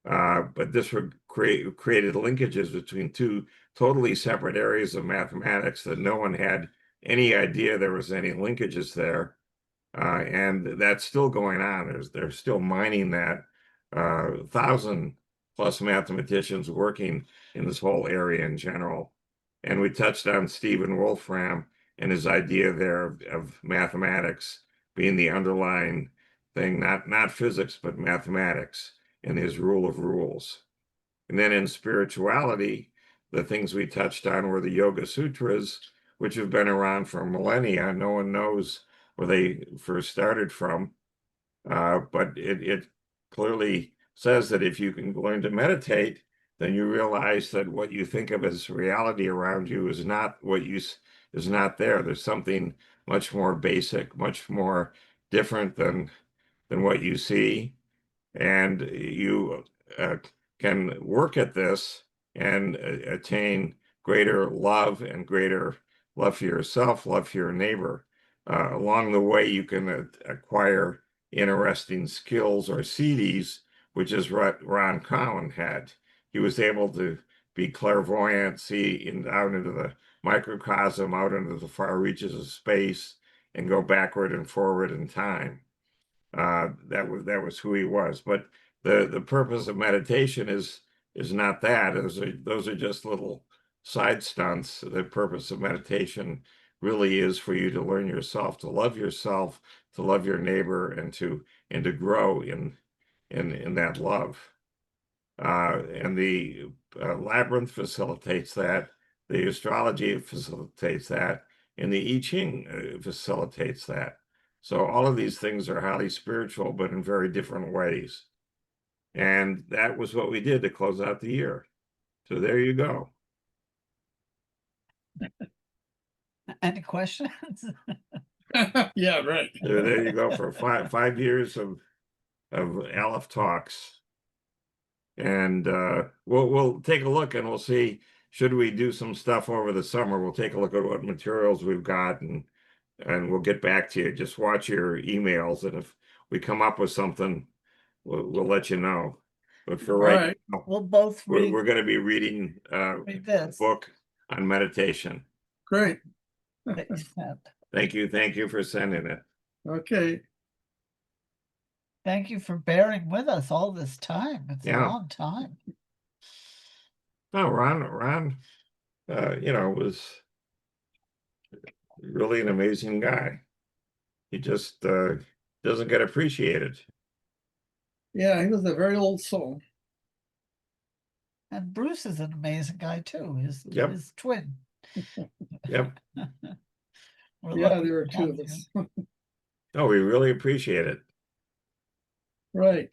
but this created linkages between 2 totally separate areas of mathematics that no one had any idea there was any linkages there. And that's still going on. They're still mining that. 1,000+ mathematicians working in this whole area in general. And we touched on Stephen Wolfram and his idea there of mathematics being the underlying thing, not physics, but mathematics and his rule of rules. And then in spirituality, the things we touched on were the Yoga Sutras, which have been around for millennia. No one knows where they first started from, but it clearly says that if you can learn to meditate, then you realize that what you think of as reality around you is not is not there. There's something much more basic, much more different than what you see, and you can work at this and attain greater love and greater love for yourself, love for your neighbor. Along the way, you can acquire interesting skills or CDs, which is what Ron Cowen had. He was able to be clairvoyant, see out into the microcosm, out into the far reaches of space, and go backward and forward in time. That was who he was. But the purpose of meditation is not that. Those are just little side stunts. The purpose of meditation really is for you to learn yourself, to love your neighbor, and to grow in that love. And the labyrinth facilitates that. The astrology facilitates that, and the I Ching facilitates that. So all of these things are highly spiritual, but in very different ways. And that was what we did to close out the year. So there you go. Any questions? Yeah, right. There you go for 5 years of AlephTalks. And we'll take a look and we'll see, should we do some stuff over the summer? We'll take a look at what materials we've got, and we'll get back to you. Just watch your emails, and if we come up with something, we'll let you know. But for right now, We'll both read. we're going to be reading this a book on meditation. Great. that you sent. Thank you for sending it. Okay. Thank you for bearing with us all this time. It's a long time. No, Ron, was really an amazing guy. He just doesn't get appreciated. Yeah, he was a very old soul. And Bruce is an amazing guy too. His twin. Yep. Yeah, there were two of us. Oh, we really appreciate it. Right.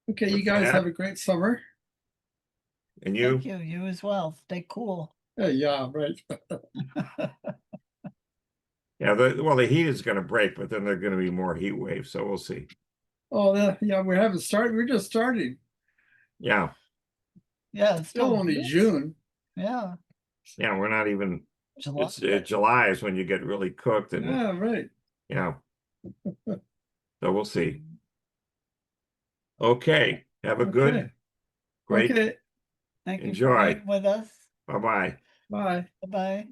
Okay, With you guys that, have a great summer. And you? Thank you. You as well. Stay cool. Yeah, right. Yeah, the heat is going to break, but then there are going to be more heat waves, so we'll see. Oh, yeah, we haven't started. We're just starting. Yeah. Yeah, it's Still only June. Yeah. Yeah, we're not even. July. It's July is when you get really cooked, and Yeah, right. yeah. So we'll see. Okay. Have a good, great. Okay. Thank you Enjoy. for being with us. Bye-bye. Bye. Bye-bye.